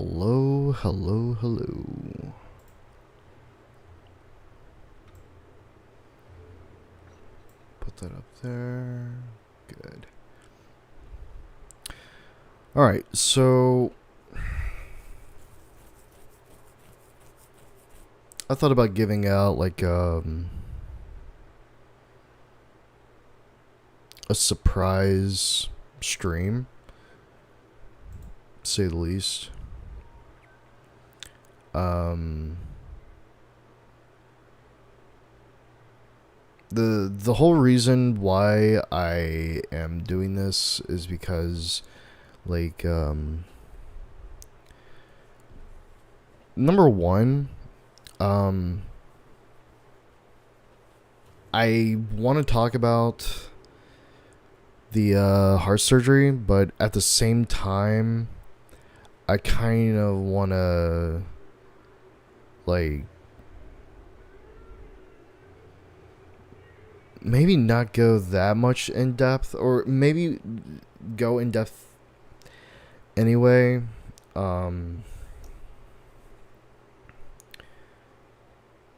Hello, hello, hello. Put that up there. Good. Alright, so I thought about giving out like a surprise stream, to say the least. The whole reason why I am doing this is because, like, number one, I want to talk about the heart surgery, but at the same time, I kind of want to, like, maybe not go that much in depth, or maybe go in depth anyway.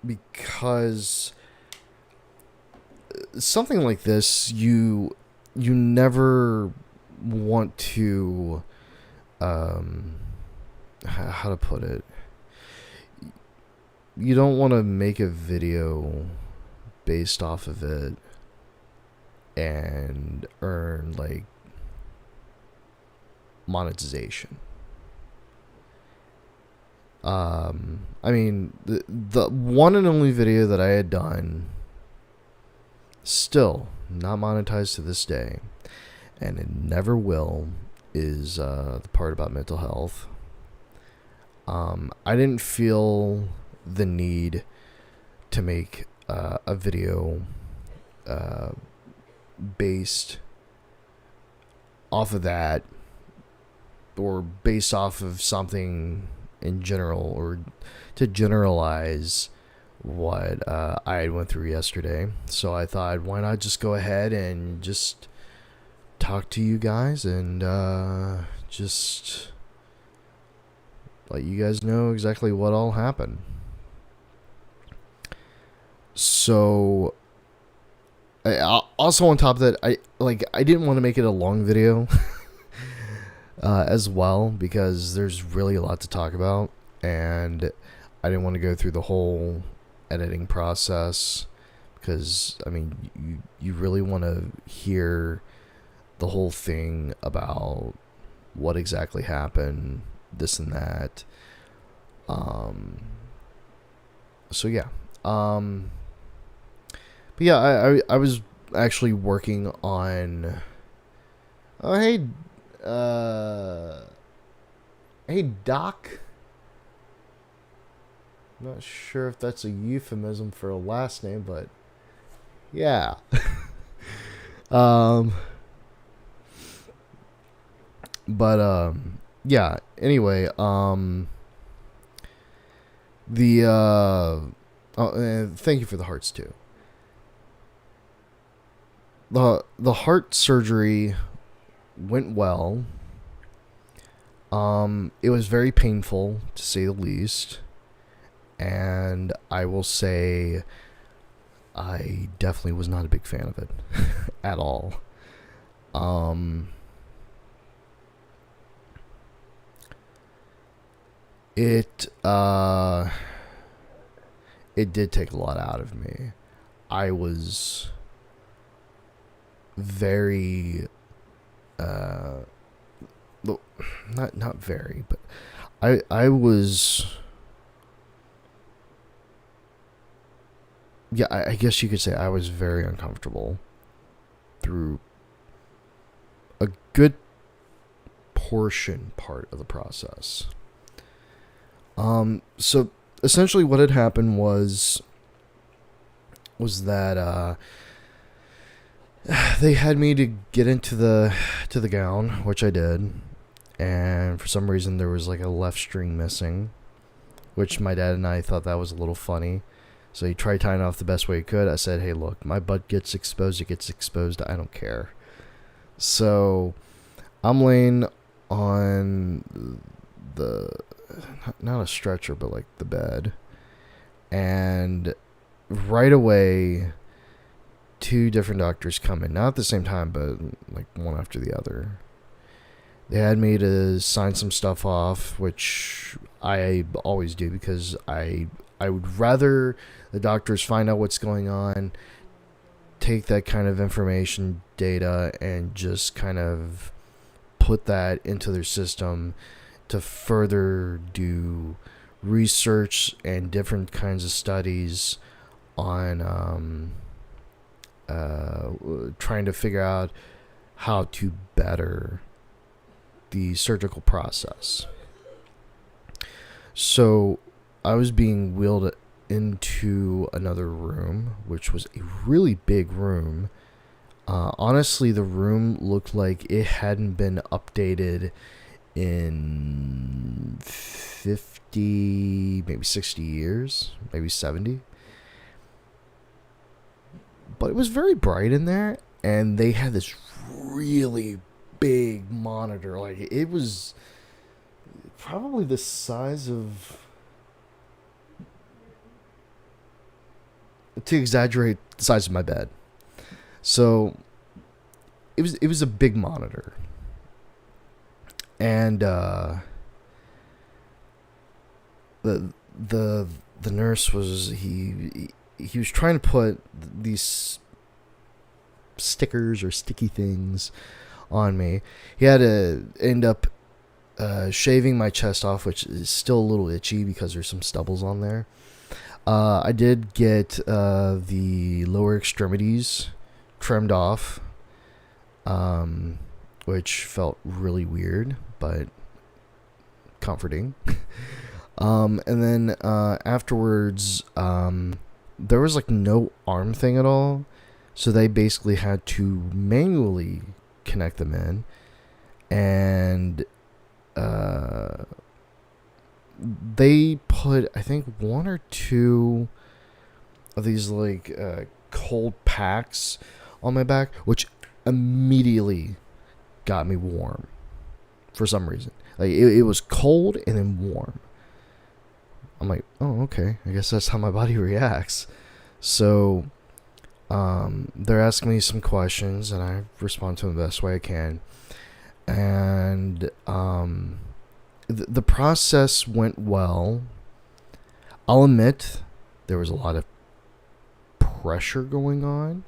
Because something like this, you never want to, how to put it, you don't want to make a video based off of it and earn like monetization. I mean, the one and only video that I had done, still not monetized to this day, and it never will, is the part about mental health. I didn't feel the need to make a video based off of that, or based off of something in general, or to generalize what I went through yesterday. So I thought, why not just go ahead and just talk to you guys and just let you guys know exactly what all happened. So also on top of that, I didn't want to make it a long video as well, because there's really a lot to talk about, and I didn't want to go through the whole editing process, because I mean, you really want to hear the whole thing about what exactly happened, this and that. So yeah. But yeah, I was actually working on. Oh hey, hey Doc. Not sure if that's a euphemism for a last name, but yeah. Yeah. Anyway, thank you for the hearts too. The heart surgery went well. It was very painful, to say the least, and I will say I definitely was not a big fan of it at all. It did take a lot out of me. I was very not very, but I was, yeah, I guess you could say I was very uncomfortable through a good part of the process. So essentially what had happened was that they had me to get into the gown, which I did, and for some reason there was like a left string missing, which my dad and I thought that was a little funny. So he tried tying it off the best way he could. I said, hey, look, my butt gets exposed, it gets exposed, I don't care. So I'm laying on the not a stretcher, but like the bed. And right away, two different doctors come in, not at the same time, but like one after the other. They had me to sign some stuff off, which I always do because I would rather the doctors find out what's going on, take that kind of information, data, and just kind of put that into their system to further do research and different kinds of studies on trying to figure out how to better the surgical process. So I was being wheeled into another room, which was a really big room. Honestly, the room looked like it hadn't been updated in 50, maybe 60 years, maybe 70. But it was very bright in there, and they had this really big monitor. Like, it was probably the size of, to exaggerate, the size of my bed. So it was a big monitor. And the nurse was he was trying to put these stickers or sticky things on me. He had to end up shaving my chest off, which is still a little itchy because there's some stubbles on there. I did get the lower extremities trimmed off, which felt really weird, but comforting. And then afterwards, there was like no arm thing at all. So they basically had to manually connect them in. And they put, I think, one or two of these like cold packs on my back, which immediately got me warm for some reason. Like it was cold and then warm. I'm like, oh, okay. I guess that's how my body reacts. So they're asking me some questions, and I respond to them the best way I can. And the process went well. I'll admit there was a lot of pressure going on.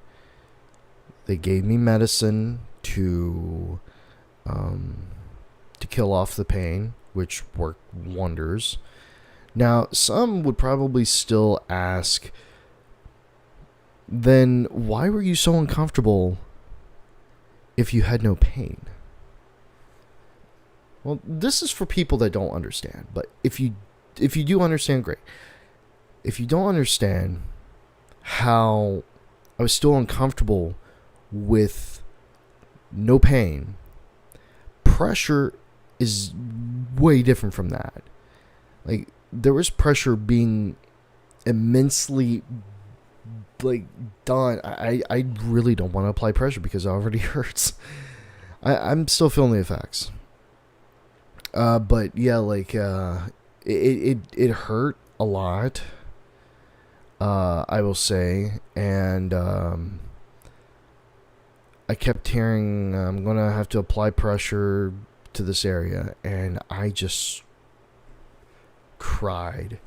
They gave me medicine to kill off the pain, which worked wonders. Now, some would probably still ask, then why were you so uncomfortable if you had no pain? Well, this is for people that don't understand, but if you do understand, great. If you don't understand how I was still uncomfortable with no pain, pressure is way different from that. Like, there was pressure being immensely like done. I really don't want to apply pressure because it already hurts. I'm still feeling the effects. But yeah, like it hurt a lot. I will say, and I kept hearing I'm gonna have to apply pressure to this area, and I just cried.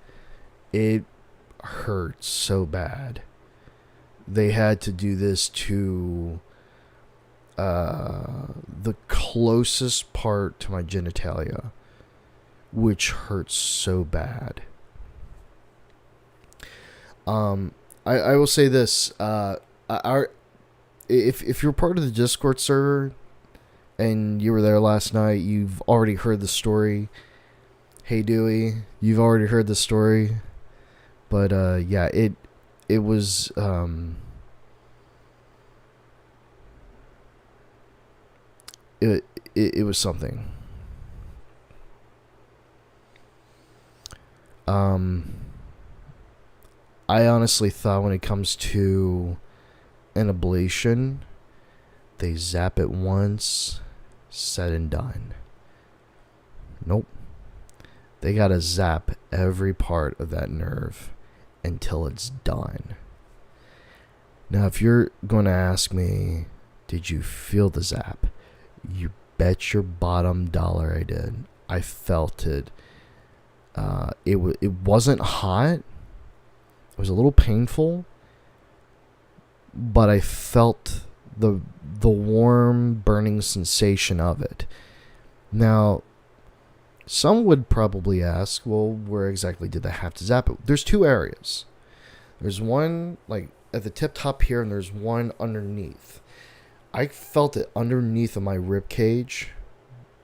It hurt so bad. They had to do this to the closest part to my genitalia, which hurts so bad. I will say this, if you're part of the Discord server and you were there last night, you've already heard the story. Hey Dewey, you've already heard the story. But yeah, it was it was something. I honestly thought when it comes to an ablation, they zap it once, said and done. Nope. They gotta zap every part of that nerve until it's done. Now, if you're going to ask me, did you feel the zap? You bet your bottom dollar I did. I felt it. It wasn't hot. It was a little painful, but I felt the warm, burning sensation of it. Now, some would probably ask, well, where exactly did they have to zap it? There's two areas. There's one like at the tip top here, and there's one underneath. I felt it underneath of my rib cage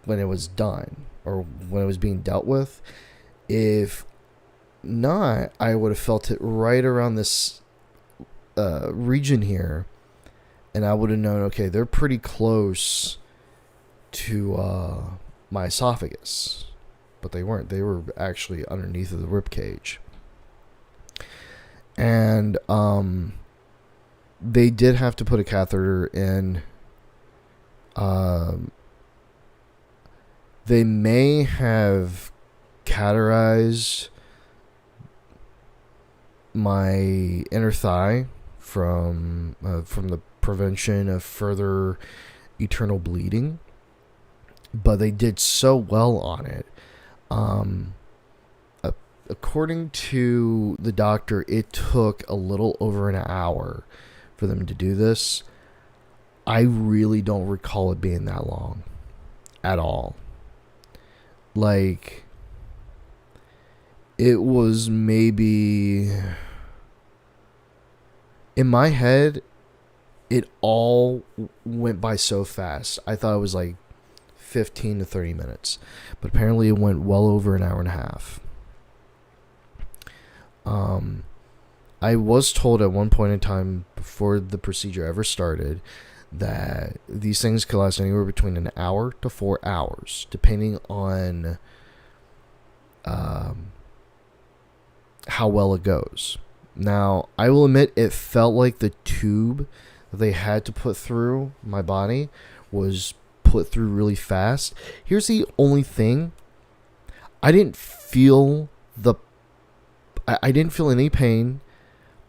when it was done, or when it was being dealt with. If not, I would have felt it right around this region here, and I would have known, okay, they're pretty close to my esophagus. But they weren't. They were actually underneath of the rib cage. And they did have to put a catheter in. They may have cauterized my inner thigh from the prevention of further eternal bleeding, but they did so well on it. According to the doctor, it took a little over an hour for them to do this. I really don't recall it being that long at all. Like, it was maybe, in my head, it all went by so fast. I thought it was like 15 to 30 minutes, but apparently it went well over an hour and a half. I was told at one point in time before the procedure ever started that these things could last anywhere between an hour to 4 hours, depending on how well it goes. Now, I will admit it felt like the tube that they had to put through my body was put through really fast. Here's the only thing. I didn't feel any pain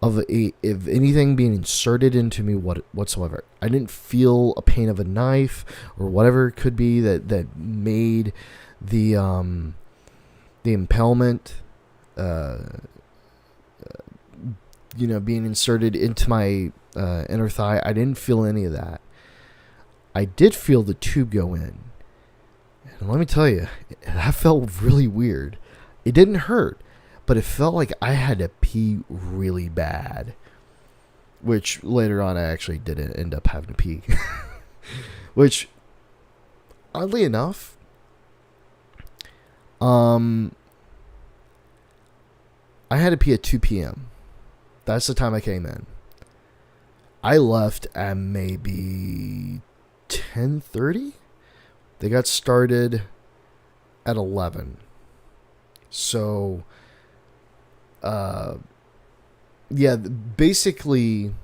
of anything being inserted into me whatsoever. I didn't feel a pain of a knife or whatever it could be that made the impalement being inserted into my inner thigh. I didn't feel any of that. I did feel the tube go in. And let me tell you, that felt really weird. It didn't hurt, but it felt like I had to pee really bad. Which later on I actually didn't end up having to pee. Which, oddly enough, I had to pee at 2 p.m. That's the time I came in. I left at maybe 10:30. They got started at 11. So, basically,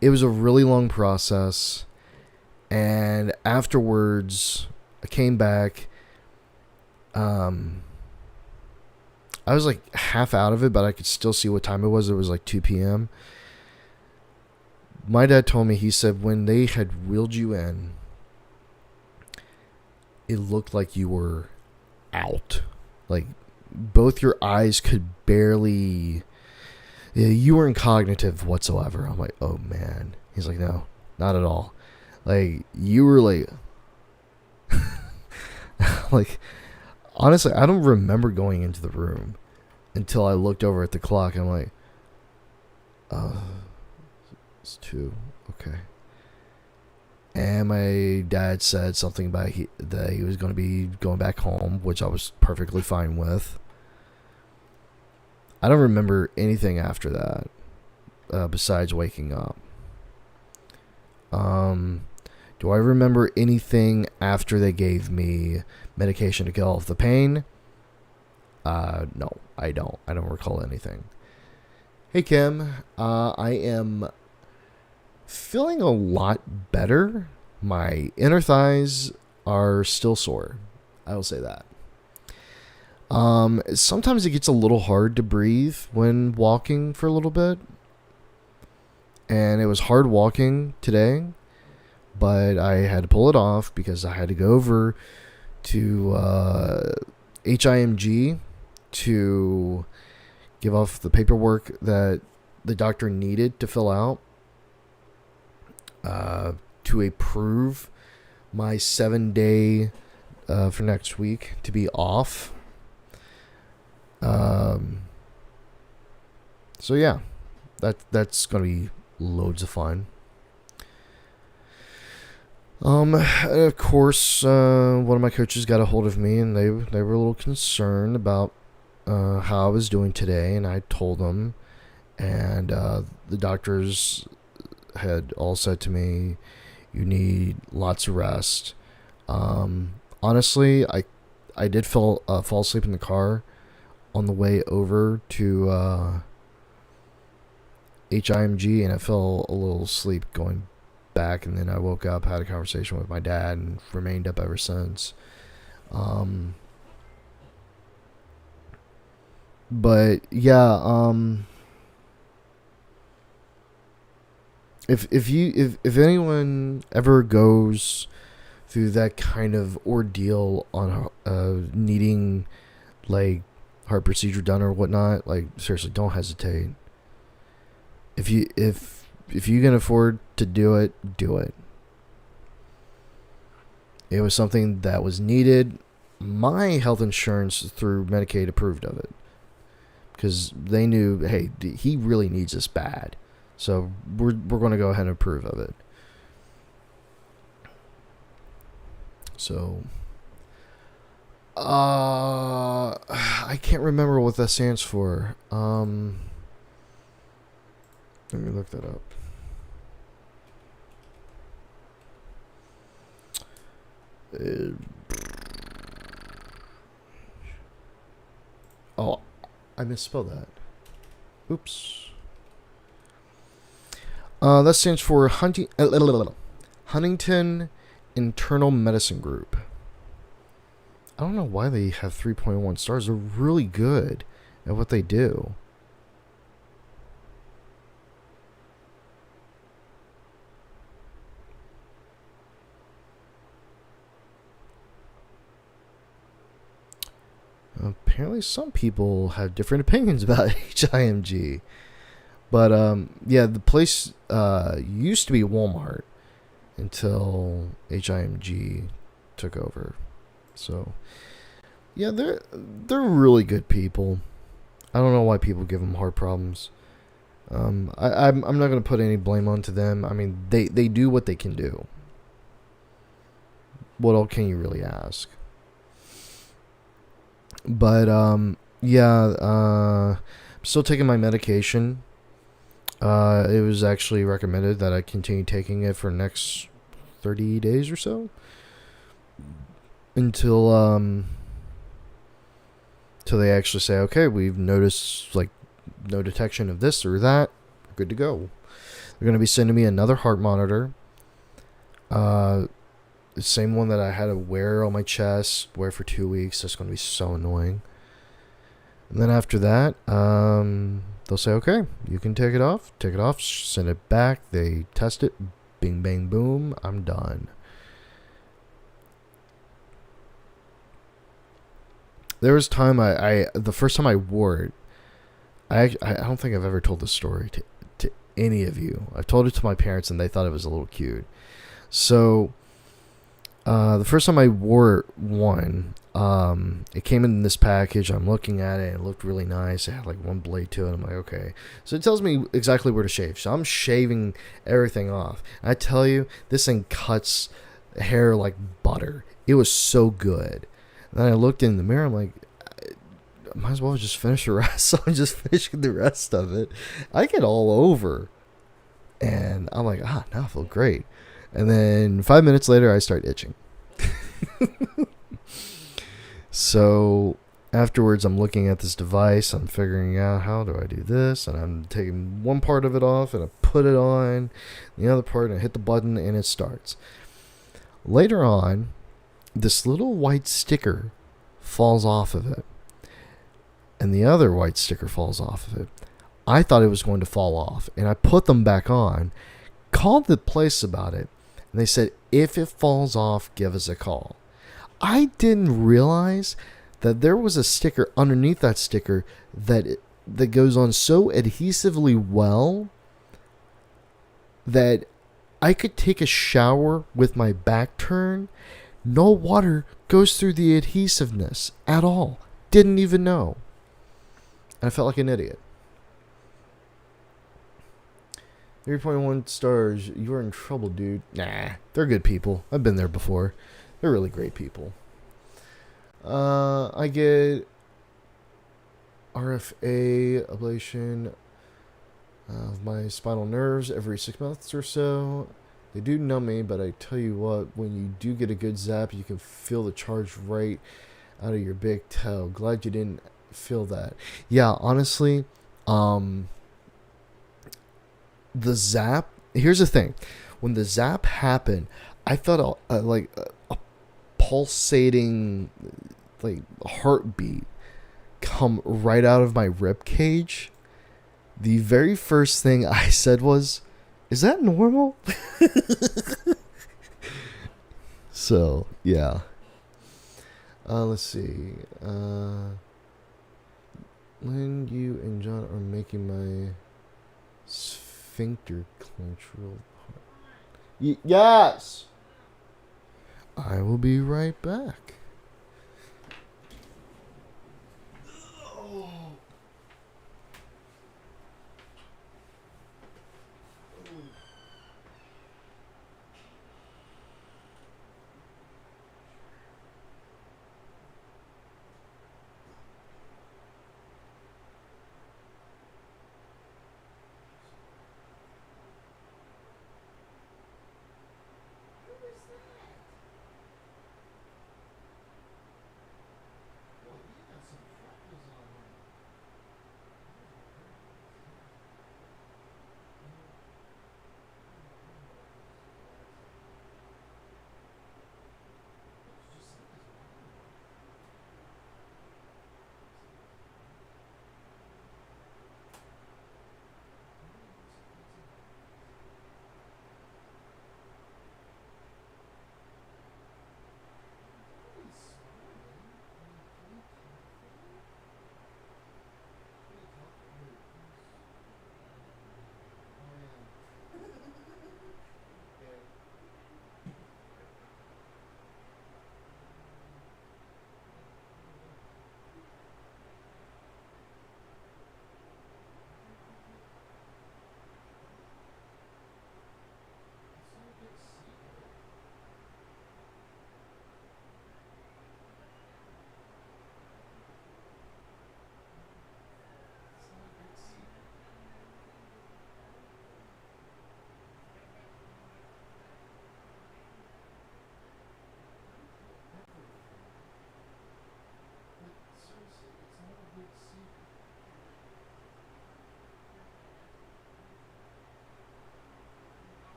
it was a really long process. And afterwards, I came back. I was like half out of it, but I could still see what time it was. It was like 2 p.m. My dad told me, he said, when they had wheeled you in, it looked like you were out. Like, both your eyes could barely... You weren't cognitive whatsoever. I'm like, oh, man. He's like, no, not at all. Like, you were like... like, honestly, I don't remember going into the room until I looked over at the clock. And I'm like, it's 2. Okay. And my dad said something about that he was going to be going back home, which I was perfectly fine with. I don't remember anything after that, besides waking up. Do I remember anything after they gave me medication to kill off the pain? No, I don't. I don't recall anything. Hey, Kim. I am feeling a lot better. My inner thighs are still sore. I will say that. Sometimes it gets a little hard to breathe when walking for a little bit. And it was hard walking today, but I had to pull it off because I had to go over to HIMG to give off the paperwork that the doctor needed to fill out to approve my 7-day for next week to be off. So yeah, that's gonna be loads of fun. Of course, one of my coaches got a hold of me, and they were a little concerned about how I was doing today, and I told them, and the doctors had all said to me, "You need lots of rest." Honestly, I did fall asleep in the car on the way over to HIMG, and I fell a little asleep going back, and then I woke up, had a conversation with my dad, and remained up ever since. But yeah, if anyone ever goes through that kind of ordeal on needing like heart procedure done or whatnot, like seriously, don't hesitate. If you can afford to do it, do it. It was something that was needed. My health insurance through Medicaid approved of it because they knew, hey, he really needs this bad, so we're going to go ahead and approve of it. So, I can't remember what that stands for. Let me look that up. Oh, I misspelled that. Oops. That stands for Huntington Internal Medicine Group. I don't know why they have 3.1 stars. They're really good at what they do. Apparently some people have different opinions about HIMG. But yeah, the place used to be Walmart until HIMG took over. So yeah, they're really good people. I don't know why people give them heart problems. I'm not gonna put any blame onto them. I mean, they do what they can do. What else can you really ask? But yeah, I'm still taking my medication. It was actually recommended that I continue taking it for the next 30 days or so until they actually say, okay, we've noticed like no detection of this or that. We're good to go. They're going to be sending me another heart monitor. The same one that I had to wear on my chest, wear for 2 weeks. That's going to be so annoying. And then after that, they'll say, okay, you can take it off, send it back. They test it, bing, bang, boom, I'm done. There was time the first time I wore it, I don't think I've ever told this story to any of you. I've told it to my parents and they thought it was a little cute. So, the first time I wore one, it came in this package. I'm looking at it and it looked really nice. It had like one blade to it. I'm like, okay. So it tells me exactly where to shave. So I'm shaving everything off. I tell you, this thing cuts hair like butter. It was so good. And then I looked in the mirror. I'm like, I might as well just finish the rest. So I'm just finishing the rest of it. I get all over. And I'm like, now I feel great. And then 5 minutes later, I start itching. So afterwards, I'm looking at this device. I'm figuring out, how do I do this? And I'm taking one part of it off and I put it on the other part and I hit the button and it starts. Later on, this little white sticker falls off of it. and the other white sticker falls off of it. I thought it was going to fall off, and I put them back on, called the place about it, and they said, if it falls off, give us a call. I didn't realize that there was a sticker underneath that sticker that goes on so adhesively well that I could take a shower with my back turned. No water goes through the adhesiveness at all. Didn't even know. And I felt like an idiot. 3.1 stars. You are in trouble, dude. Nah, they're good people. I've been there before. They're really great people. I get RFA ablation of my spinal nerves every 6 months or so. They do numb me, but I tell you what, when you do get a good zap, you can feel the charge right out of your big toe. Glad you didn't feel that. Yeah, honestly, the zap, here's the thing. When the zap happened, I felt like a pulsating like heartbeat come right out of my rib cage. The very first thing I said was, is that normal? So, yeah. Let's see. When you and John are making my sphincter clench real hard. Yes! I will be right back.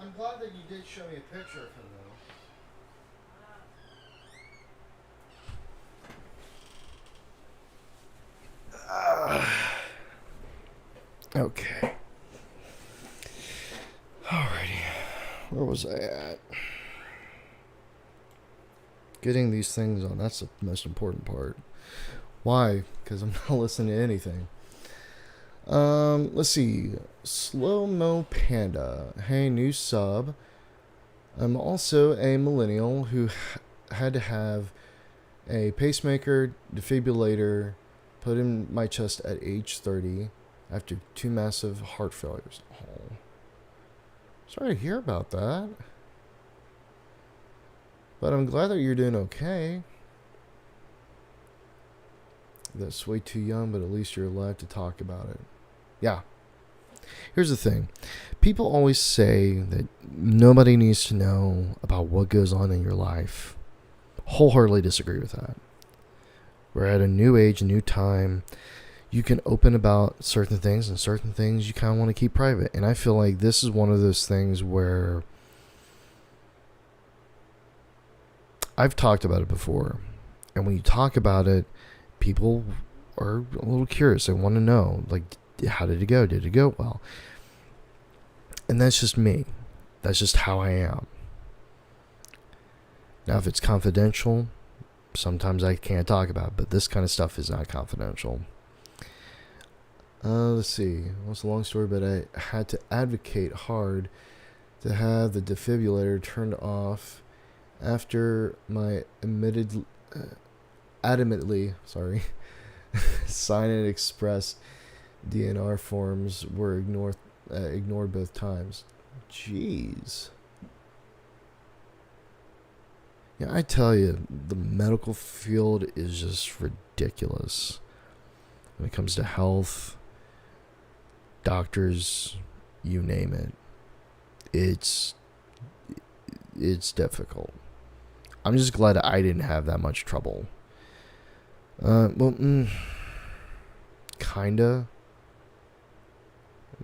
I'm glad that you did show me a picture of him, though. Okay. Alrighty. Where was I at? Getting these things on. That's the most important part. Why? Because I'm not listening to anything. Let's see. Slow Mo Panda. Hey, new sub. I'm also a millennial who had to have a pacemaker, defibrillator put in my chest at age 30 after 2 massive heart failures. Oh. Sorry to hear about that. But I'm glad that you're doing okay. That's way too young, but at least you're alive to talk about it. Yeah. Here's the thing. People always say that nobody needs to know about what goes on in your life. Wholeheartedly disagree with that. We're at a new age, a new time. You can open about certain things, and certain things you kind of want to keep private. And I feel like this is one of those things where I've talked about it before. And when you talk about it, people are a little curious. They want to know, like, how did it go? Did it go well? And that's just me. That's just how I am. Now, if it's confidential, sometimes I can't talk about it, but this kind of stuff is not confidential. Let's see. It was a long story, but I had to advocate hard to have the defibrillator turned off after my adamantly sign and express DNR forms were ignored both times. Jeez. Yeah, I tell you, the medical field is just ridiculous. When it comes to health, doctors, you name it. It's difficult. I'm just glad I didn't have that much trouble. Kinda.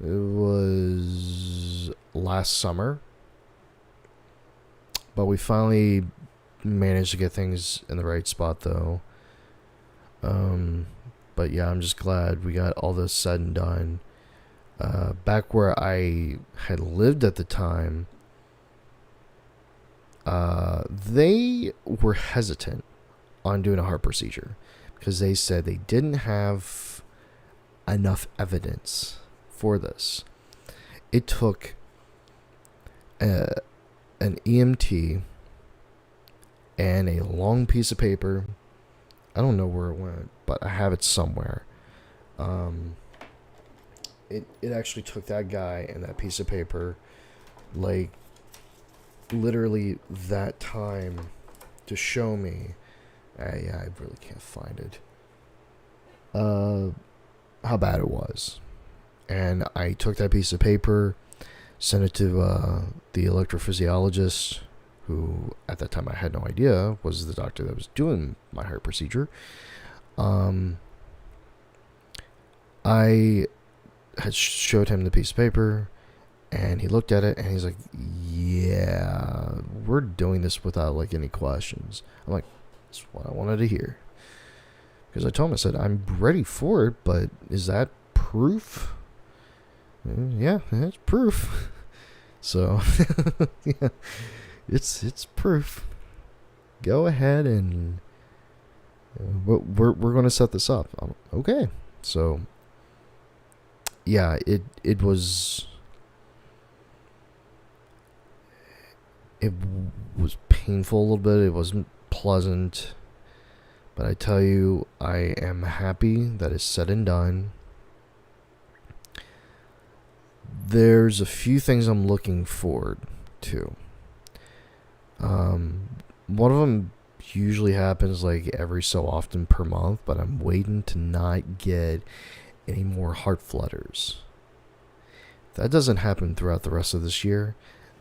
It was last summer. But we finally managed to get things in the right spot, though. But yeah, I'm just glad we got all this said and done. Back where I had lived at the time, they were hesitant on doing a heart procedure because they said they didn't have enough evidence for this. It took an EMT and a long piece of paper. I don't know where it went, but I have it somewhere. It actually took that guy and that piece of paper, like, literally that time to show me. Yeah, I really can't find it. How bad it was. And I took that piece of paper, sent it to the electrophysiologist, who at that time I had no idea was the doctor that was doing my heart procedure. I had showed him the piece of paper, and he looked at it, and he's like, yeah, we're doing this without, like, any questions. I'm like, that's what I wanted to hear. Because I told him, I said, I'm ready for it, but is that proof? Yeah, it's proof. So, yeah, it's proof. Go ahead and we're going to set this up. Okay. So, yeah, it was painful a little bit. It wasn't pleasant. But I tell you, I am happy that it's said and done. There's a few things I'm looking forward to. One of them usually happens like every so often per month, but I'm waiting to not get any more heart flutters. If that doesn't happen throughout the rest of this year,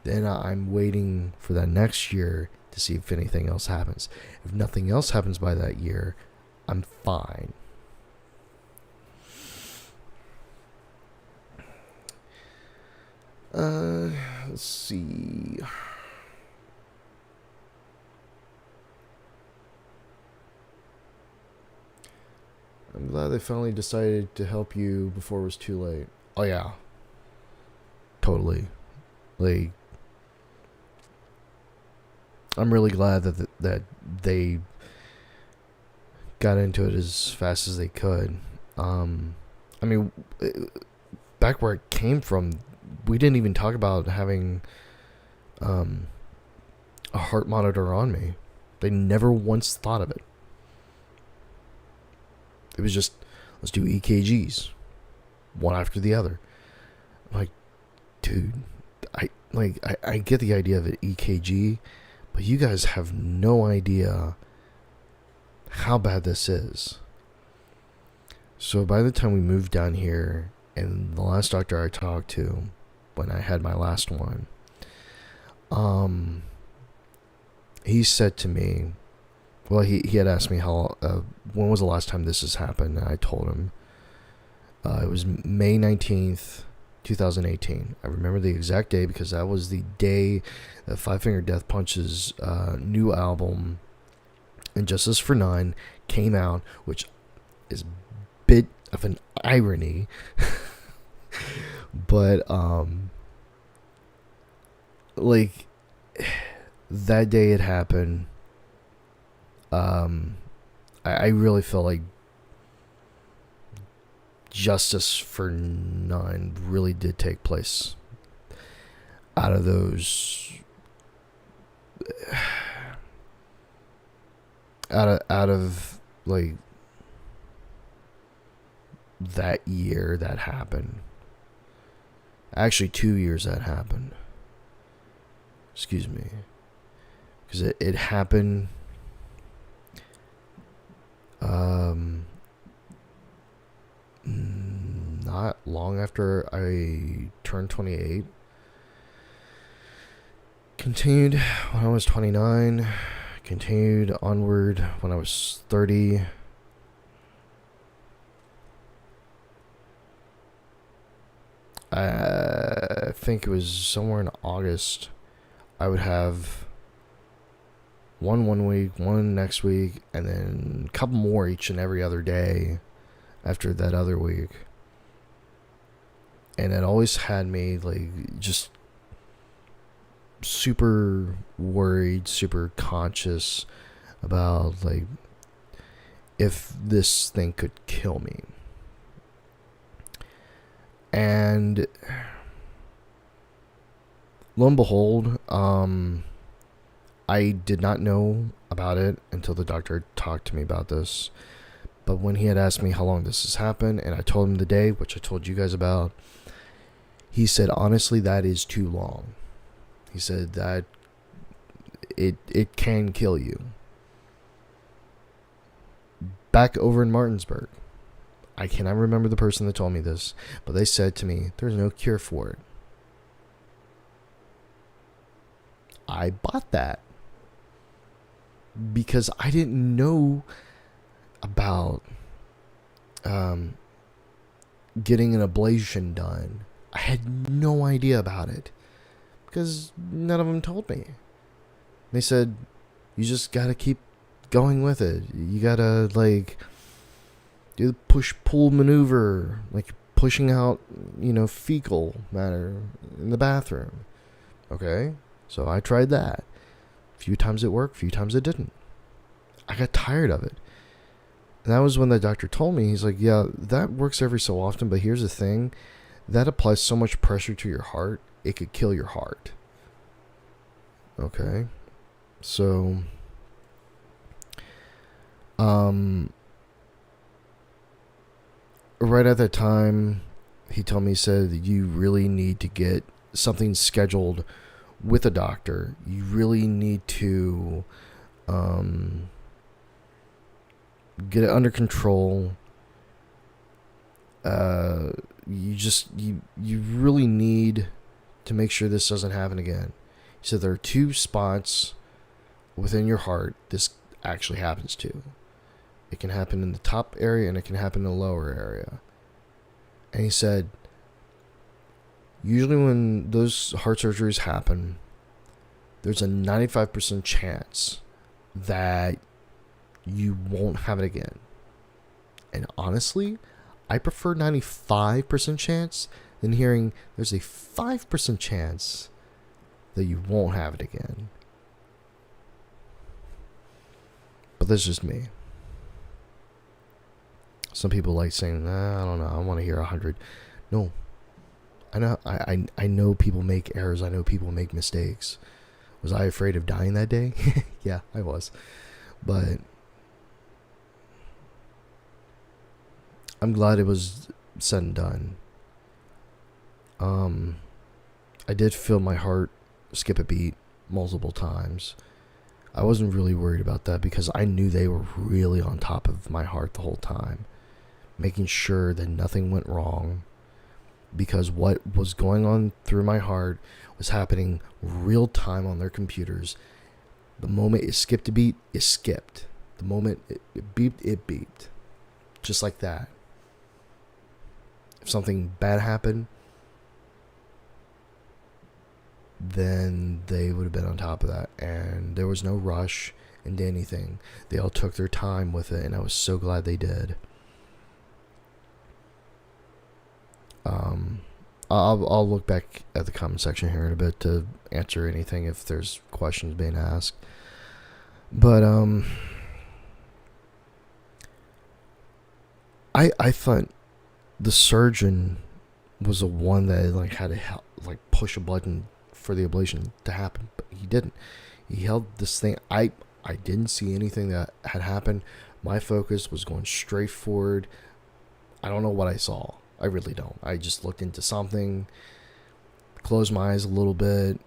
then I'm waiting for that next year to see if anything else happens. If nothing else happens by that year, I'm fine. Let's see. I'm glad they finally decided to help you before it was too late. Oh yeah. Totally. Like, I'm really glad that they got into it as fast as they could. I mean, back where it came from, we didn't even talk about having a heart monitor on me. They never once thought of it. It was just, let's do EKGs, one after the other. I'm like, dude, I get the idea of an EKG, but you guys have no idea how bad this is. So by the time we moved down here, and the last doctor I talked to, when I had my last one, he said to me, Well, he had asked me how when was the last time this has happened, and I told him it was May 19th, 2018. I remember the exact day because that was the day that Five Finger Death Punch's new album, Injustice for Nine, came out, which is a bit of an irony. But like that day it happened. I really felt like Justice for Nine really did take place out of those out of like that year that happened. Actually 2 years that happened. Excuse me. Because it happened not long after I turned 28. Continued when I was 29. Continued onward when I was 30. I think it was somewhere in August. I would have one week, one next week, and then a couple more each and every other day after that other week. And it always had me like just super worried, super conscious about like if this thing could kill me. And lo and behold, I did not know about it until the doctor talked to me about this. But when he had asked me how long this has happened, and I told him the day, which I told you guys about, he said, honestly, that is too long. He said that it can kill you. Back over in Martinsburg, I cannot remember the person that told me this, but they said to me, there's no cure for it. I bought that because I didn't know about getting an ablation done. I had no idea about it because none of them told me. They said, you just gotta keep going with it. You gotta like do the push-pull maneuver, like pushing out, fecal matter in the bathroom. Okay, so I tried that. A few times it worked, a few times it didn't. I got tired of it. And that was when the doctor told me, he's like, yeah, that works every so often, but here's the thing. That applies so much pressure to your heart, it could kill your heart. Okay? So, right at that time, he told me, he said, you really need to get something scheduled with a doctor. You really need to get it under control. You really need to make sure this doesn't happen again. He said there are two spots within your heart this actually happens to. It can happen in the top area and it can happen in the lower area. And he said, usually when those heart surgeries happen, there's a 95% chance that you won't have it again. And honestly, I prefer 95% chance than hearing there's a 5% chance that you won't have it again. But that's just me. Some people like saying, I don't know, I want to hear 100. No. I know people make errors. I know people make mistakes. Was I afraid of dying that day? Yeah, I was. But I'm glad it was said and done. I did feel my heart skip a beat multiple times. I wasn't really worried about that because I knew they were really on top of my heart the whole time, making sure that nothing went wrong, because what was going on through my heart was happening real time on their computers. The moment it skipped a beat, it skipped. The moment it beeped, it beeped. Just like that. If something bad happened, then they would have been on top of that. And there was no rush into anything. They all took their time with it, and I was so glad they did. I'll look back at the comment section here in a bit to answer anything if there's questions being asked. But I thought the surgeon was the one that like had to help, like push a button for the ablation to happen, but he didn't. He held this thing. I didn't see anything that had happened. My focus was going straight forward. I don't know what I saw. I really don't. I just looked into something, closed my eyes a little bit.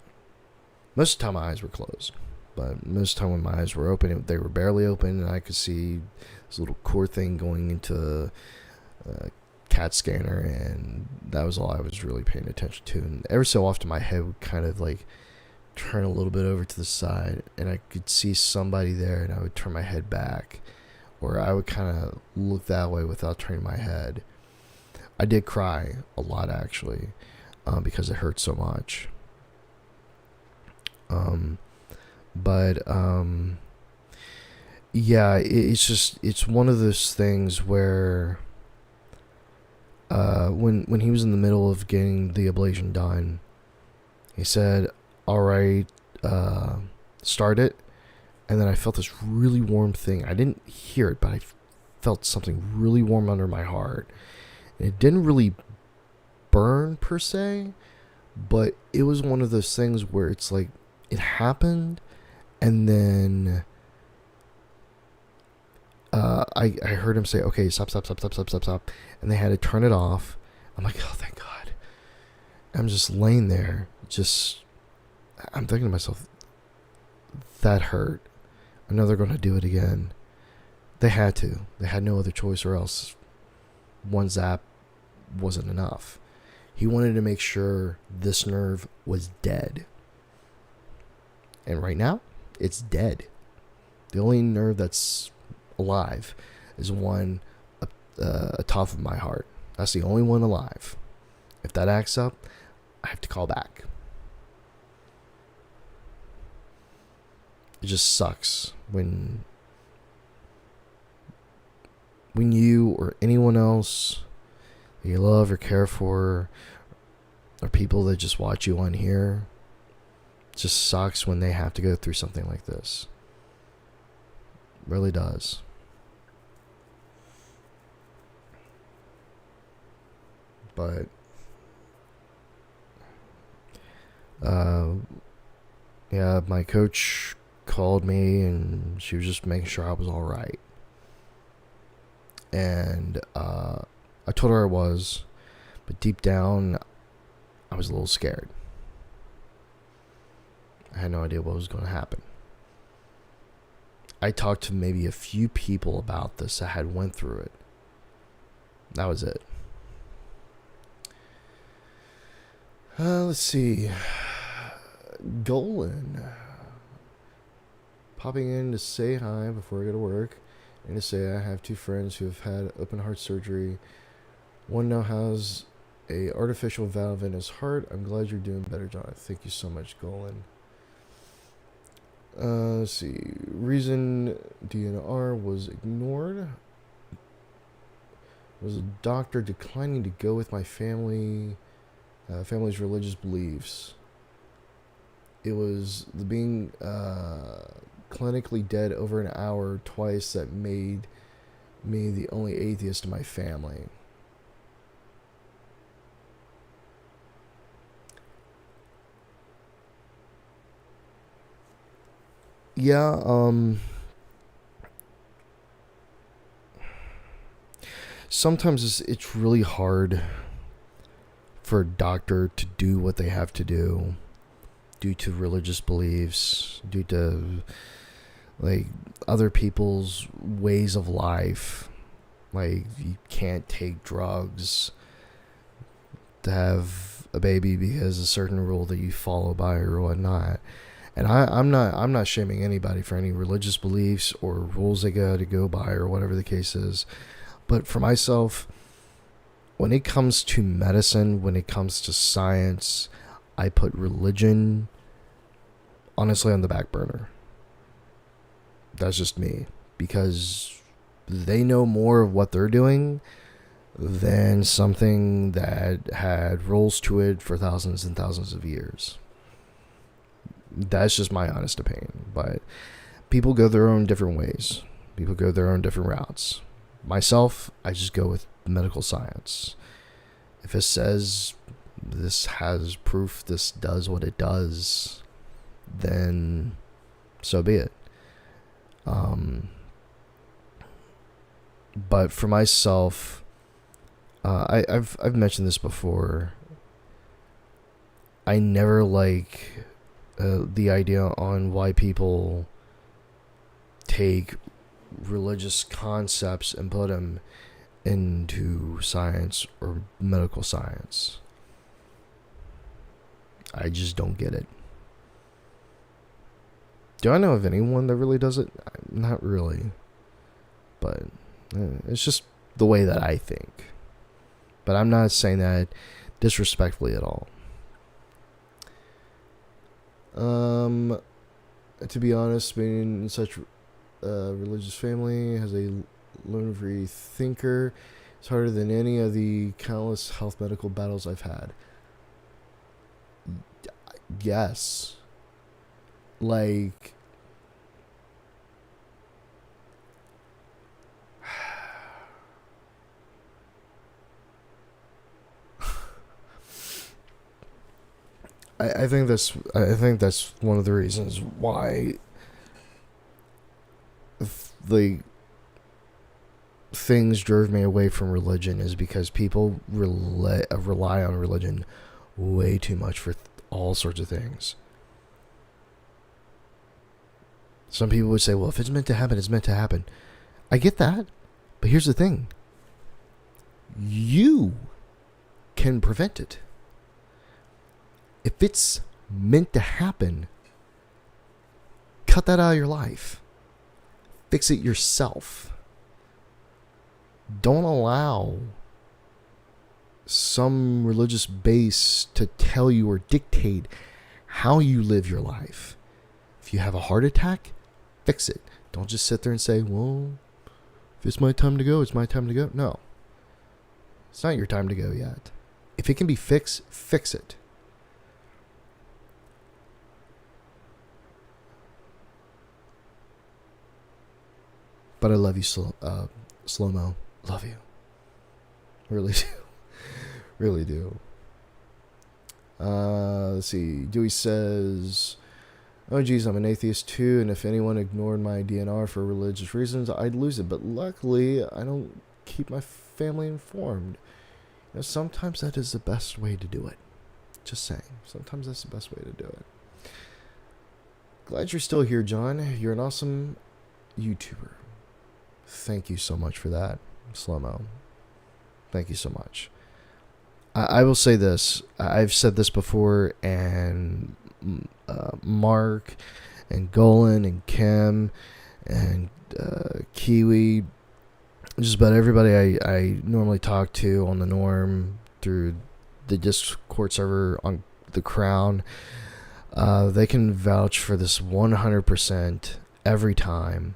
Most of the time my eyes were closed, but most of the time when my eyes were open, they were barely open, and I could see this little core thing going into a CAT scanner, and that was all I was really paying attention to. And every so often my head would kind of like turn a little bit over to the side, and I could see somebody there, and I would turn my head back, or I would kind of look that way without turning my head. I did cry a lot, actually, because it hurt so much. Yeah, it's one of those things where when he was in the middle of getting the ablation done, he said, all right, start it. And then I felt this really warm thing. I didn't hear it, but I felt something really warm under my heart. And it didn't really burn per se, but it was one of those things where it's like it happened, and then I heard him say, okay, stop, and they had to turn it off. I'm like, oh, thank God. I'm just laying there, I'm thinking to myself, that hurt. I know they're going to do it again. They had to. They had no other choice, or else one zap wasn't enough. He wanted to make sure this nerve was dead. And right now, it's dead. The only nerve that's alive is one atop of my heart. That's the only one alive. If that acts up, I have to call back. It just sucks when you or anyone else that you love or care for, or people that just watch you on here, it just sucks when they have to go through something like this. It really does. But yeah, my coach called me, and she was just making sure I was all right. And I told her I was, but deep down, I was a little scared. I had no idea what was going to happen. I talked to maybe a few people about this that had went through it. That was it. Let's see. Golan popping in to say hi before I go to work, and to say I have two friends who have had open heart surgery. One now has a artificial valve in his heart. I'm glad you're doing better, John. Thank you so much, Golan. Let's see. Reason DNR was ignored was a doctor declining to go with my family's religious beliefs. It was the being clinically dead over an hour twice that made me the only atheist in my family. Yeah, sometimes it's really hard for a doctor to do what they have to do due to religious beliefs, due to like other people's ways of life. Like, you can't take drugs to have a baby because a certain rule that you follow by or whatnot. And I'm not shaming anybody for any religious beliefs or rules they got to go by or whatever the case is. But for myself, when it comes to medicine, when it comes to science, I put religion honestly on the back burner. That's just me, because they know more of what they're doing than something that had rules to it for thousands and thousands of years. That's just my honest opinion. But people go their own different ways. People go their own different routes. Myself, I just go with medical science. If it says this has proof, this does what it does, then so be it. But for myself, I've mentioned this before. I never like the idea on why people take religious concepts and put them into science or medical science. I just don't get it. Do I know of anyone that really does it? Not really. But it's just the way that I think. But I'm not saying that disrespectfully at all. To be honest, being in such a religious family as a lone free thinker, it's harder than any of the countless health medical battles I've had. Yes. Like, I think that's one of the reasons why the things drove me away from religion, is because people rely on religion way too much for all sorts of things. Some people would say, well, if it's meant to happen, it's meant to happen. I get that. But here's the thing. You can prevent it. If it's meant to happen, cut that out of your life. Fix it yourself. Don't allow some religious base to tell you or dictate how you live your life. If you have a heart attack, fix it. Don't just sit there and say, well, if it's my time to go, it's my time to go. No. It's not your time to go yet. If it can be fixed, fix it. But I love you, Slow-Mo. Love you. Really do. Really do. Let's see. Dewey says, oh, geez, I'm an atheist too, and if anyone ignored my DNR for religious reasons, I'd lose it. But luckily, I don't keep my family informed. You know, sometimes that is the best way to do it. Just saying. Sometimes that's the best way to do it. Glad you're still here, John. You're an awesome YouTuber. Thank you so much for that, Slow-Mo. Thank you so much. I will say this. I've said this before, and Mark and Golan and Kim and Kiwi, just about everybody I normally talk to on the Norm through the Discord server on the Crown, they can vouch for this 100% every time.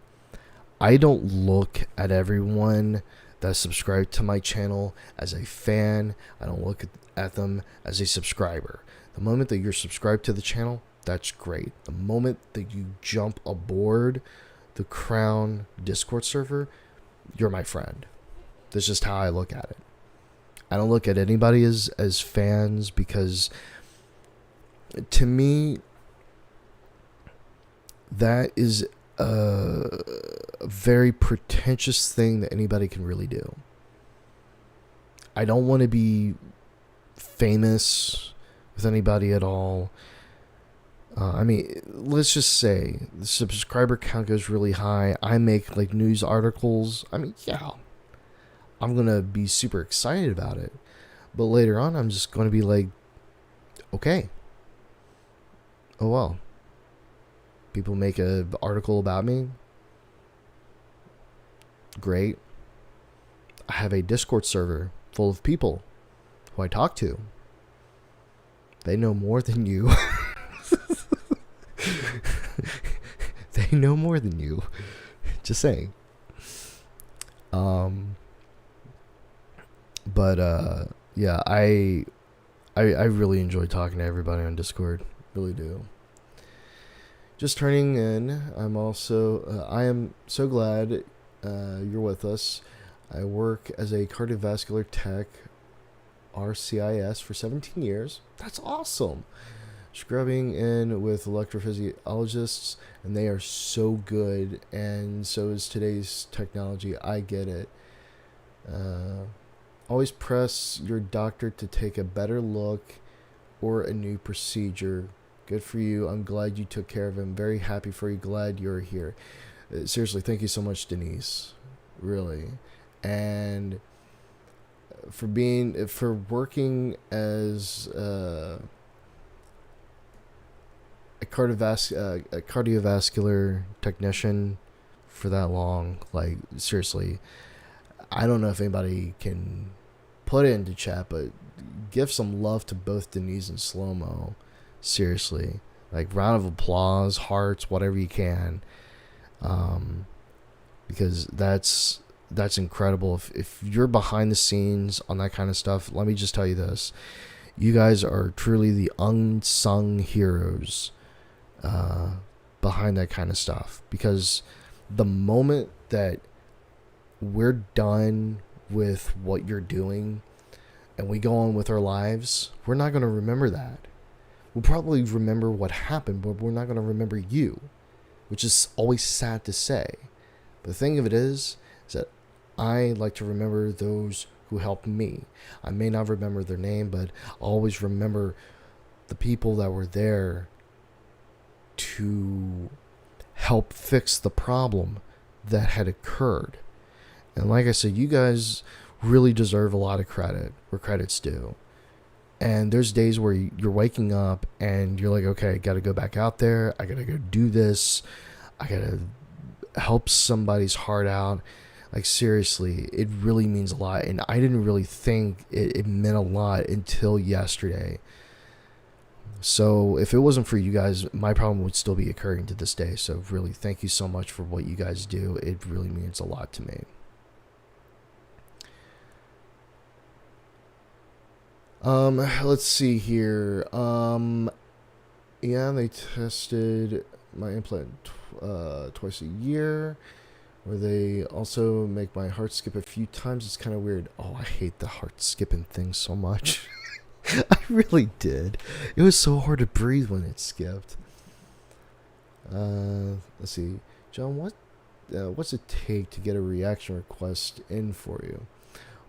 I don't look at everyone that subscribed to my channel as a fan. I don't look at them as a subscriber. The moment that you're subscribed to the channel, that's great. The moment that you jump aboard the Crown Discord server, you're my friend. That's just how I look at it. I don't look at anybody as fans, because to me, that is a very pretentious thing that anybody can really do. I don't want to be famous with anybody at all. I mean, let's just say the subscriber count goes really high. I make like news articles. I mean, yeah, I'm going to be super excited about it. But later on, I'm just going to be like, okay. Oh, well. People make an article about me. Great. I have a Discord server full of people who I talk to. They know more than you. They know more than you. Just saying. Yeah, I really enjoy talking to everybody on Discord. Really do. Just turning in. I am so glad you're with us. I work as a cardiovascular tech, RCIS, for 17 years. That's awesome. Scrubbing in with electrophysiologists, and they are so good, and so is today's technology. I get it. Always press your doctor to take a better look or a new procedure. Good for you. I'm glad you took care of him. Very happy for you. Glad you're here. Seriously, thank you so much, Denise. Really. And for working as a cardiovascular technician for that long. Like, seriously, I don't know if anybody can put it into chat, but give some love to both Denise and Slow-Mo. Seriously, like, round of applause, hearts, whatever you can, because that's incredible. If you're behind the scenes on that kind of stuff, let me just tell you this: you guys are truly the unsung heroes behind that kind of stuff. Because the moment that we're done with what you're doing and we go on with our lives, we're not going to remember that. We'll probably remember what happened, but we're not going to remember you, which is always sad to say. But the thing of it is that I like to remember those who helped me. I may not remember their name, but I'll always remember the people that were there to help fix the problem that had occurred. And like I said, you guys really deserve a lot of credit where credit's due. And there's days where you're waking up and you're like, okay, I got to go back out there. I got to go do this. I got to help somebody's heart out. Like, seriously, it really means a lot. And I didn't really think it meant a lot until yesterday. So if it wasn't for you guys, my problem would still be occurring to this day. So really, thank you so much for what you guys do. It really means a lot to me. Let's see here. Yeah, they tested my implant twice a year, where they also make my heart skip a few times. It's kind of weird. Oh, I hate the heart skipping thing so much. I really did. It was so hard to breathe when it skipped. Let's see, John. What's it take to get a reaction request in for you?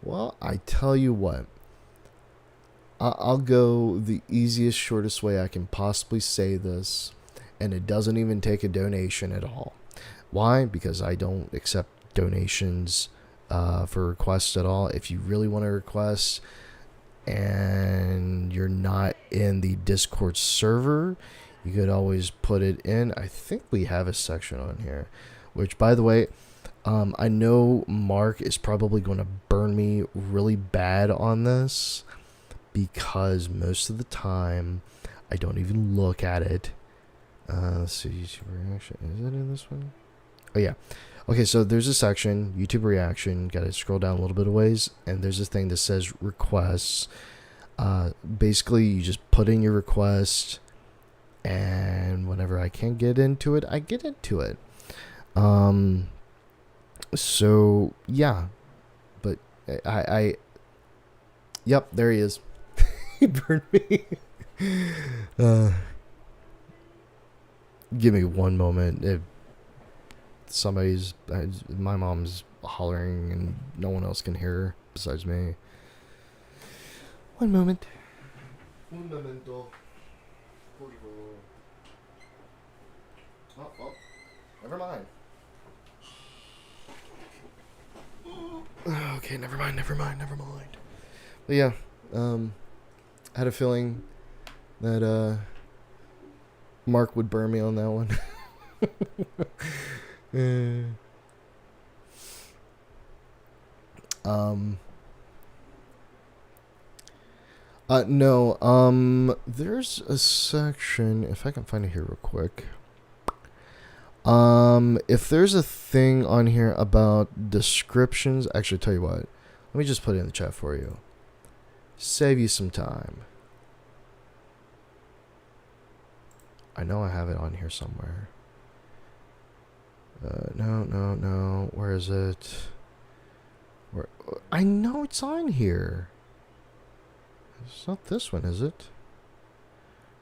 Well, I tell you what. I'll go the easiest, shortest way I can possibly say this, and it doesn't even take a donation at all. Why? Because I don't accept donations for requests at all. If you really want to request and you're not in the Discord server, you could always put it in. I think we have a section on here, which, by the way, I know Mark is probably going to burn me really bad on this, because most of the time I don't even look at it. Let's see, YouTube reaction. Is it in this one? Oh, yeah. Okay, so there's a section, YouTube reaction. Got to scroll down a little bit of ways, and there's a thing that says requests. Basically, you just put in your request, and whenever I can get into it, I get into it. So, yeah. But yep, there he is. He burned me. Give me one moment. If my mom's hollering and no one else can hear her besides me. One moment. Un momento. Oh, never mind. Okay, never mind. But yeah, I had a feeling that Mark would burn me on that one. Eh. um. No. There's a section. If I can find it here real quick. If there's a thing on here about descriptions, actually, tell you what. Let me just put it in the chat for you. Save you some time. I know I have it on here somewhere. No. Where is it? Where? I know it's on here. It's not this one, is it?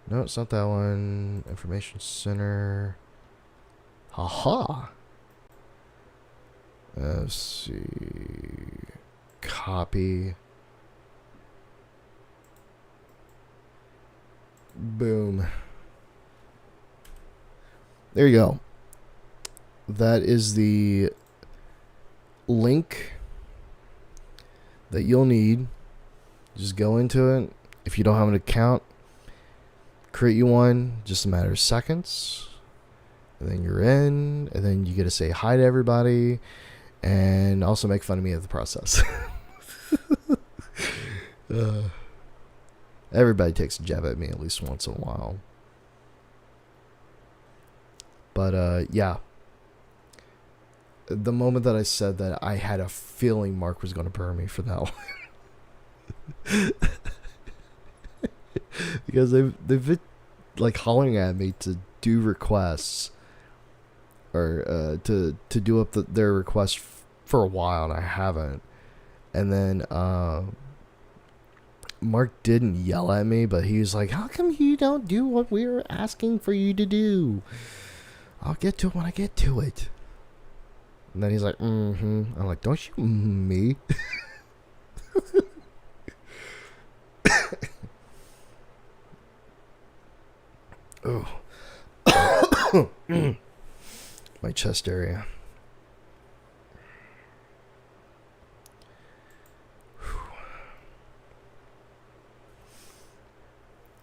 No, it's not that one. Information Center. Haha. Let's see. Copy. Boom. There you go. That is the link that you'll need. Just go into it. If you don't have an account, create you one. Just a matter of seconds. And then you're in. And then you get to say hi to everybody. And also make fun of me of the process. Everybody takes a jab at me at least once in a while. But yeah. The moment that I said that, I had a feeling Mark was going to burn me for that one. Because they've been like hollering at me to do requests or to do up their request for a while, and I haven't. And then Mark didn't yell at me, but he was like, "How come you don't do what we were asking for you to do?" I'll get to it when I get to it. And then he's like, I'm like, don't you me? Oh. My chest area.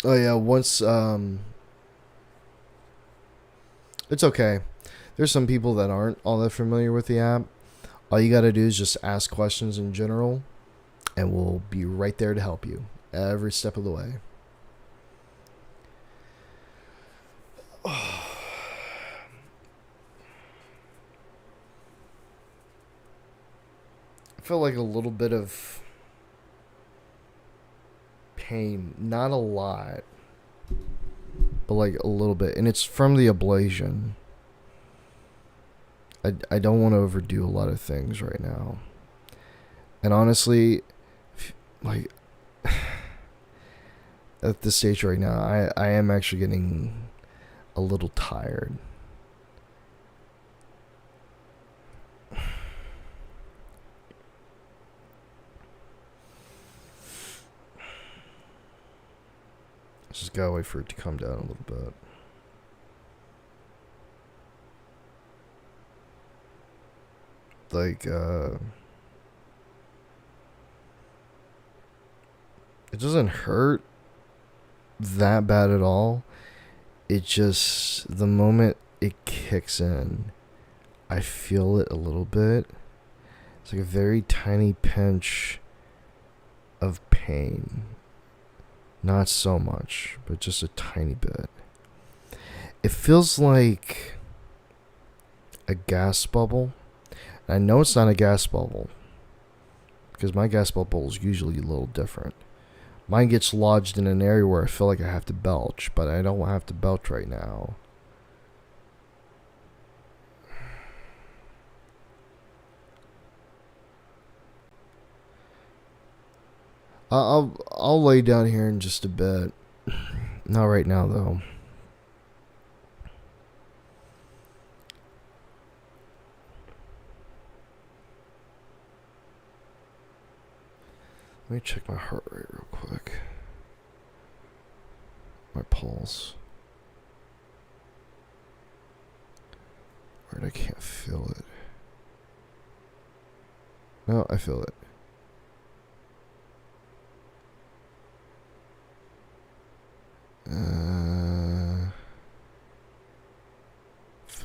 Oh yeah, once it's okay. There's some people that aren't all that familiar with the app. All you gotta do is just ask questions in general, and we'll be right there to help you every step of the way. I feel like a little bit of pain, not a lot, but like a little bit, and it's from the ablation. I don't want to overdo a lot of things right now. And honestly, like, at this stage right now, I am actually getting a little tired. Just gotta wait for it to come down a little bit. Like, it doesn't hurt that bad at all. It just, the moment it kicks in, I feel it a little bit. It's like a very tiny pinch of pain. Not so much, but just a tiny bit. It feels like a gas bubble. I know it's not a gas bubble, because my gas bubble is usually a little different. Mine gets lodged in an area where I feel like I have to belch, but I don't have to belch right now. I'll lay down here in just a bit. Not right now, though. Let me check my heart rate real quick. My pulse. Right, I can't feel it. No, I feel it.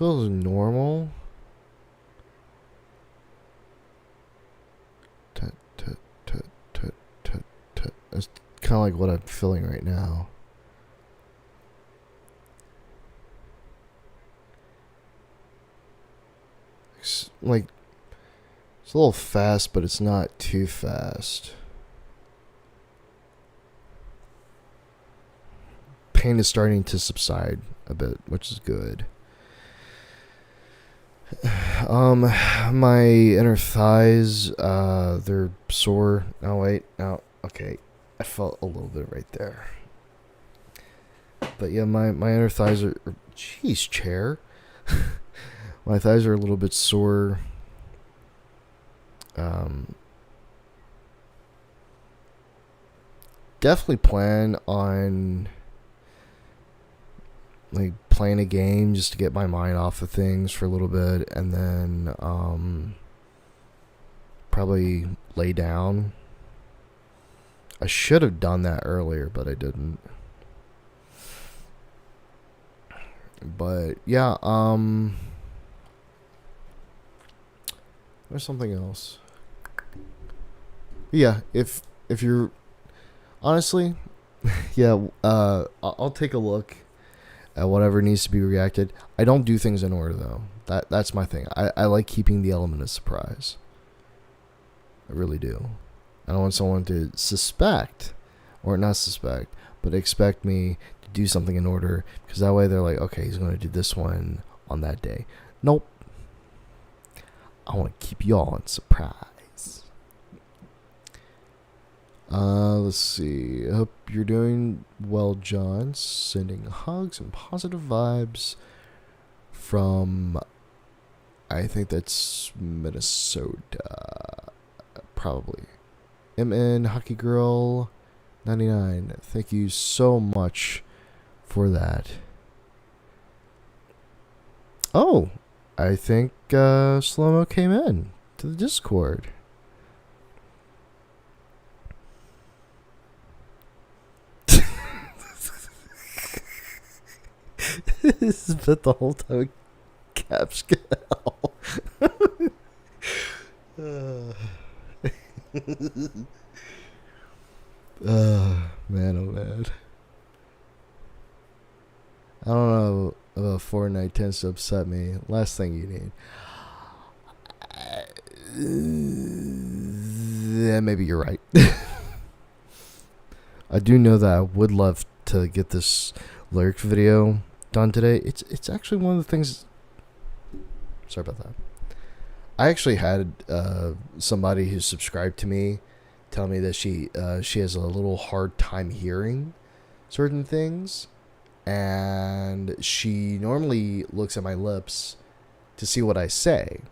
feels normal. Tut, tut, tut, tut, tut, tut. That's kind of like what I'm feeling right now. Like, it's a little fast, but it's not too fast. Pain is starting to subside a bit, which is good. My inner thighs, they're sore. Oh wait, no, okay, I felt a little bit right there. But yeah, my inner thighs are. Jeez, chair. My thighs are a little bit sore. Definitely plan on like playing a game just to get my mind off of things for a little bit, and then probably lay down. I should have done that earlier, but I didn't. But yeah, there's something else. Yeah, if you're honestly, yeah, I'll take a look at whatever needs to be reacted. I don't do things in order though. That's my thing. I like keeping the element of surprise. I really do. I don't want someone to suspect, or not suspect, but expect me to do something in order, because that way they're like, okay, he's going to do this one on that day. Nope. I want to keep y'all in surprise. Let's see. I hope you're doing well, John. Sending hugs and positive vibes from, I think that's Minnesota. Probably. MN Hockey Girl 99. Thank you so much for that. Oh, I think Slow-Mo came in to the Discord. This has been the whole time caps hell. Man, oh man. I don't know about Fortnite tends to upset me. Last thing you need. Yeah, maybe you're right. I do know that I would love to get this lyric video done today. It's actually one of the things. Sorry about that. I actually had somebody who subscribed to me tell me that she has a little hard time hearing certain things, and she normally looks at my lips to see what I say,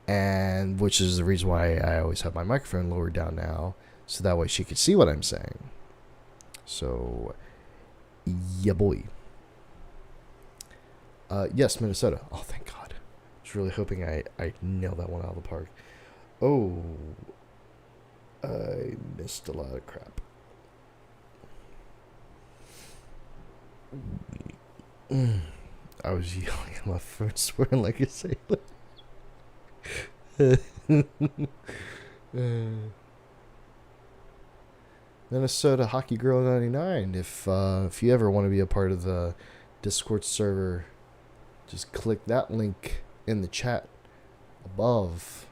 and which is the reason why I always have my microphone lowered down now, so that way she could see what I'm saying. So, yeah, boy. Yes, Minnesota. Oh, thank God. I was really hoping I nailed that one out of the park. Oh, I missed a lot of crap. I was yelling at my phone, swearing like a sailor. Minnesota Hockey Girl 99. If you ever want to be a part of the Discord server, just click that link in the chat above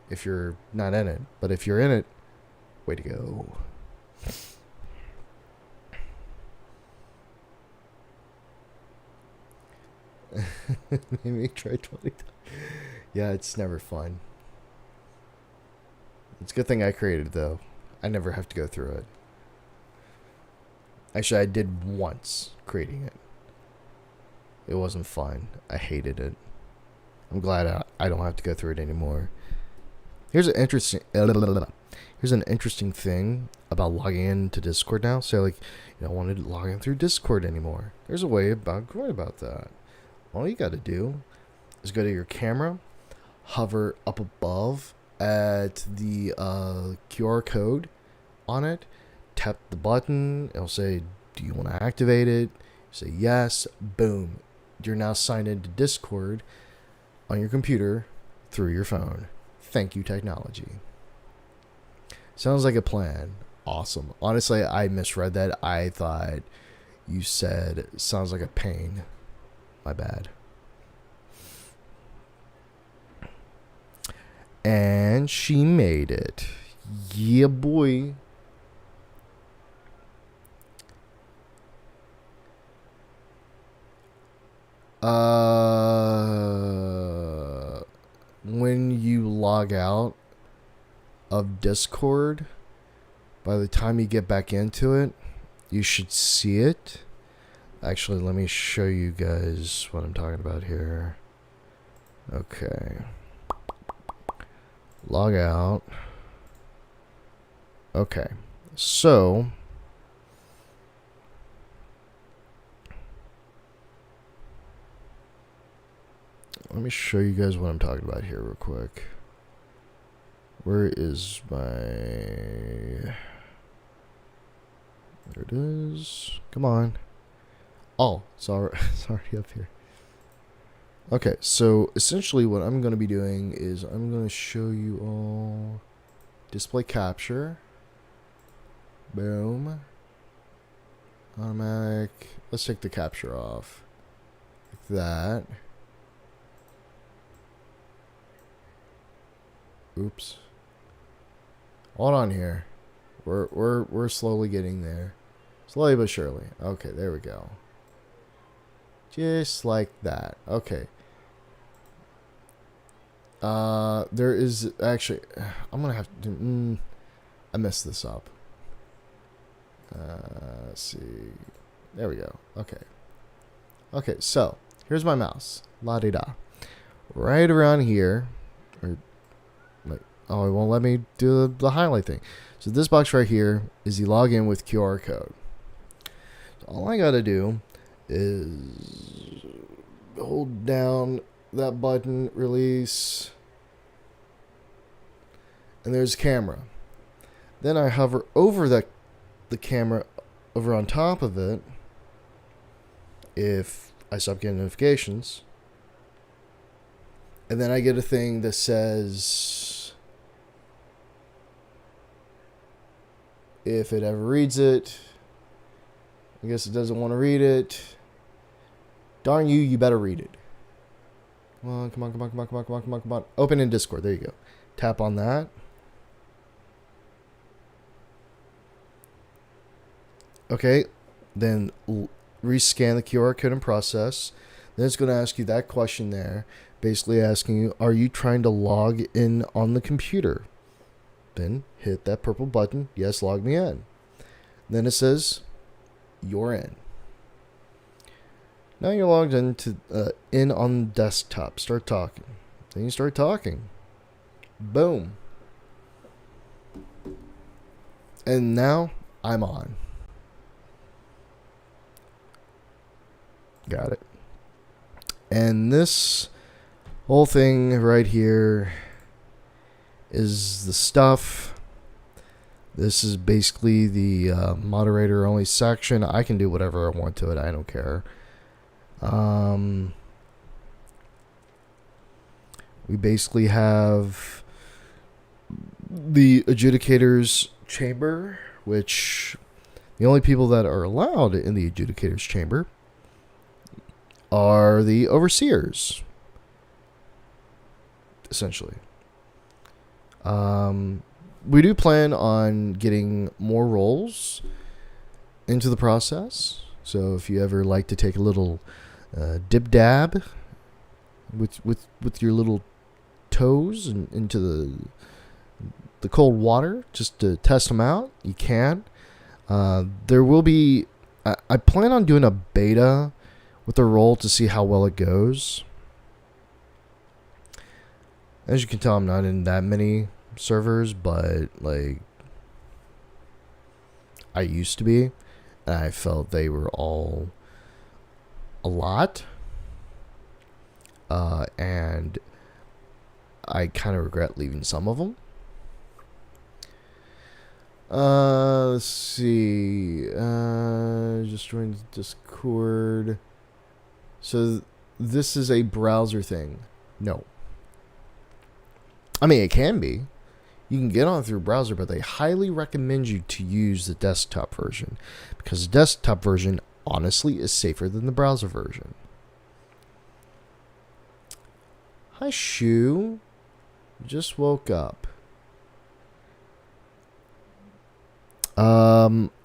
if you're not in it. But if you're in it, way to go. Maybe try 20 times. Yeah, it's never fun. It's a good thing I created it, though. I never have to go through it. Actually, I did once creating it. It wasn't fun. I hated it. I'm glad I don't have to go through it anymore. Here's an interesting thing about logging into Discord now. So, like, you don't want to log in through Discord anymore. There's a way about going about that. All you got to do is go to your camera, hover up above at the QR code on it, tap the button. It'll say, do you want to activate it? Say yes. Boom. you're now signed into Discord on your computer through your phone. Thank you, technology. Sounds like a plan. Awesome. Honestly, I misread that. I thought you said sounds like a pain. My bad. And she made it. Yeah, boy. When you log out of Discord, by the time you get back into it, you should see it. Actually, let me show you guys what I'm talking about here. Okay. Log out. Okay. So, let me show you guys what I'm talking about here real quick. Where is my... There it is. Come on. Oh, it's already up here. Okay, so essentially what I'm going to be doing is I'm going to show you all display capture. Boom. Automatic. Let's take the capture off. Like that. Oops. Hold on here. We're slowly getting there. Slowly but surely. Okay, there we go. Just like that. Okay. There is actually... I'm going to have to do... I messed this up. Let's see. There we go. Okay. Okay, so here's my mouse. La-di-da. Right around here. Or, like, oh, it won't let me do the highlight thing. So this box right here is the login with QR code. So all I got to do is hold down that button, release, and there's camera. Then I hover over the camera over on top of it if I stop getting notifications. And then I get a thing that says if it ever reads it. I guess it doesn't want to read it. Darn you, you better read it. Come on, come on, come on, come on, come on, come on, come on, come on. Open in Discord. There you go. Tap on that. Okay. Then rescan the QR code and process. Then it's going to ask you that question there. Basically asking you, are you trying to log in on the computer? Then hit that purple button. Yes, log me in. Then it says, you're in. Now you're logged into in on the desktop. Start talking. Then you start talking. Boom. And now I'm on. Got it. And this whole thing right here is the stuff. This is basically the moderator only section. I can do whatever I want to it. I don't care. We basically have the adjudicators chamber, which the only people that are allowed in the adjudicators chamber are the overseers, essentially. We do plan on getting more roles into the process. So if you ever like to take a little dib dab with your little toes into the cold water just to test them out, you can. There will be. I plan on doing a beta with the role to see how well it goes. As you can tell, I'm not in that many servers, but like I used to be, and I felt they were all a lot, and I kind of regret leaving some of them. Let's see. Just joined Discord. So this is a browser thing. No. I mean, it can be. You can get on through a browser, but they highly recommend you to use the desktop version because the desktop version, honestly, is safer than the browser version. Hi, Shu. Just woke up.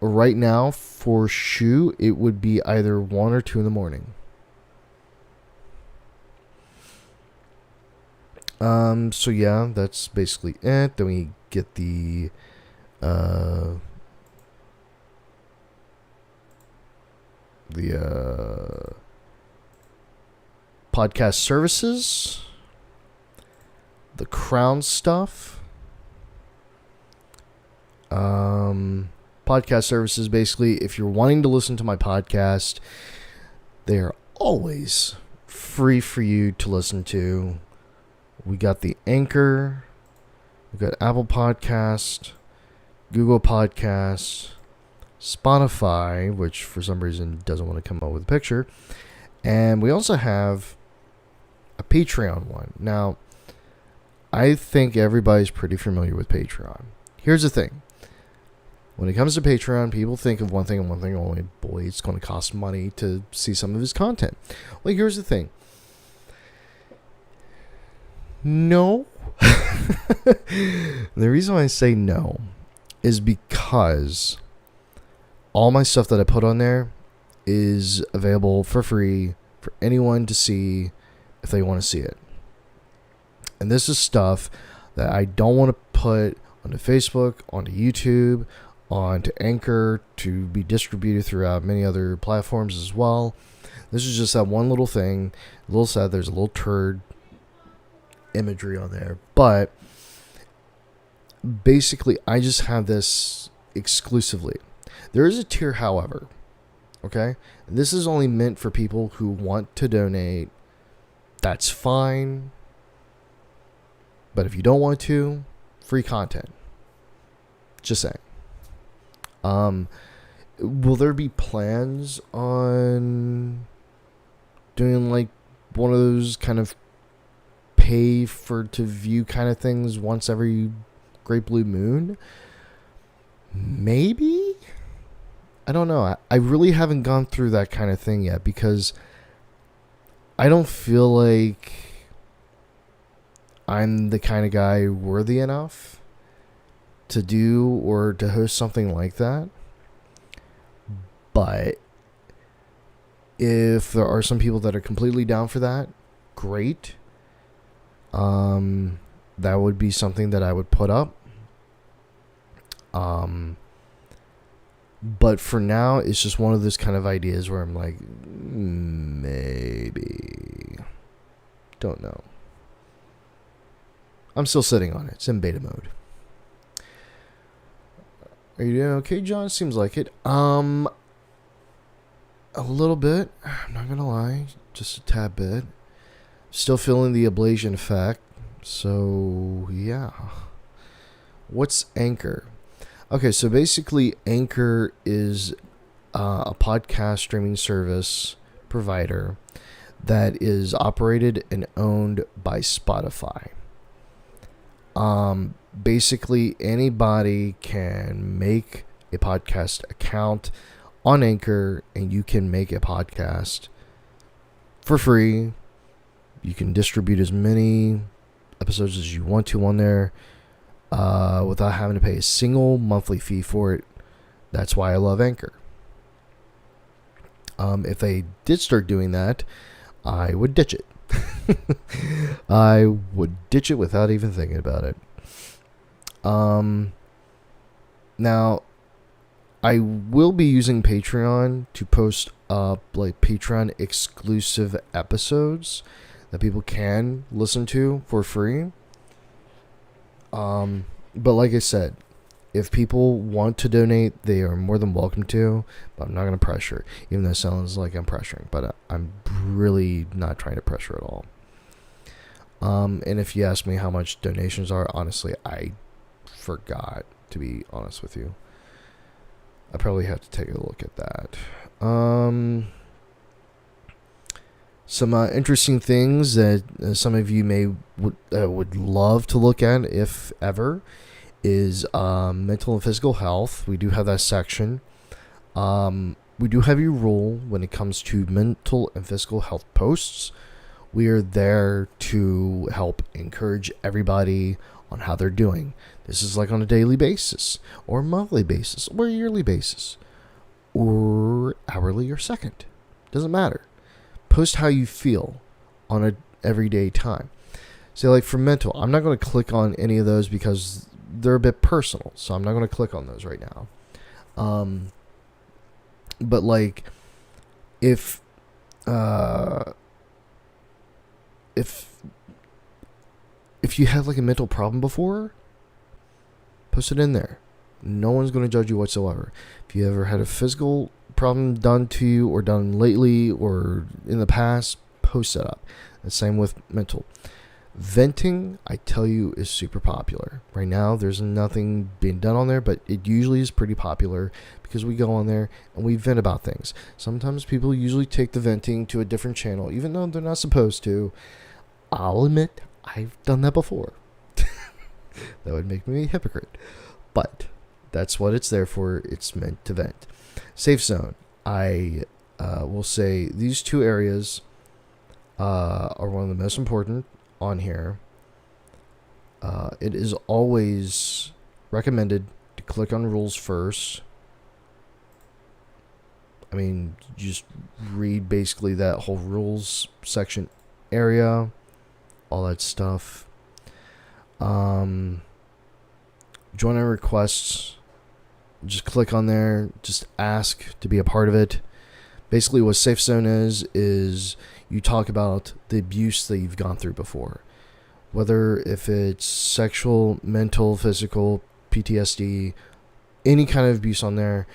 Right now, for Shu, it would be either 1 or 2 in the morning. So yeah, that's basically it. Then we get the podcast services, the crown stuff. Podcast services, basically, if you're wanting to listen to my podcast, they are always free for you to listen to. We got the Anchor, we got Apple Podcast, Google Podcasts, Spotify, which for some reason doesn't want to come up with a picture, and we also have a Patreon one. Now, I think everybody's pretty familiar with Patreon. Here's the thing. When it comes to Patreon, people think of one thing and one thing only. Boy, it's going to cost money to see some of his content. Well, here's the thing. No. The reason why I say no is because all my stuff that I put on there is available for free for anyone to see if they want to see it. And this is stuff that I don't want to put onto Facebook, onto YouTube, onto Anchor to be distributed throughout many other platforms as well. This is just that one little thing. A little sad. There's a little turd imagery on there, but basically I just have this exclusively. There is a tier, however, okay? This is only meant for people who want to donate. That's fine. But if you don't want to, free content. Just saying. Will there be plans on doing like one of those kind of pay for to view kind of things once every great blue moon? Maybe? I don't know. I really haven't gone through that kind of thing yet because I don't feel like I'm the kind of guy worthy enough to do or to host something like that. But if there are some people that are completely down for that, great. That would be something that I would put up. But for now, it's just one of those kind of ideas where I'm like, maybe. Don't know. I'm still sitting on it. It's in beta mode. Are you doing okay, John? Seems like it. A little bit. I'm not gonna lie. Just a tad bit. Still feeling the ablation effect. So, yeah. What's Anchor? Okay, so basically Anchor is a podcast streaming service provider that is operated and owned by Spotify. Basically, anybody can make a podcast account on Anchor, and you can make a podcast for free. You can distribute as many episodes as you want to on there without having to pay a single monthly fee for it. That's why I love Anchor. If they did start doing that, I would ditch it. I would ditch it without even thinking about it. Now, I will be using Patreon to post up like Patreon exclusive episodes that people can listen to for free. But like I said, if people want to donate, they are more than welcome to, but I'm not going to pressure, even though it sounds like I'm pressuring, but I'm really not trying to pressure at all. And if you ask me how much donations are, honestly, I forgot, to be honest with you. I probably have to take a look at that. Some interesting things that some of you would love to look at, if ever, is mental and physical health. We do have that section. We do have a rule when it comes to mental and physical health posts. We are there to help encourage everybody on how they're doing. This is like on a daily basis, or monthly basis, or yearly basis, or hourly or second. Doesn't matter. Post how you feel on a everyday time. So like for mental, I'm not going to click on any of those because they're a bit personal. So I'm not going to click on those right now. But like if you had like a mental problem before, post it in there. No one's going to judge you whatsoever. If you ever had a physical problem done to you or done lately or in the past, post that up. The same with mental. Venting, I tell you, is super popular. Right now, there's nothing being done on there, but it usually is pretty popular because we go on there and we vent about things. Sometimes people usually take the venting to a different channel, even though they're not supposed to. I'll admit, I've done that before. That would make me a hypocrite. But that's what it's there for. It's meant to vent. Safe zone. I will say these two areas are one of the most important on here. It is always recommended to click on rules first. I mean, just read basically that whole rules section area, all that stuff. Join our requests. Just click on there. Just ask to be a part of it. Basically, what Safe Zone is you talk about the abuse that you've gone through before. Whether if it's sexual, mental, physical, PTSD, any kind of abuse on there.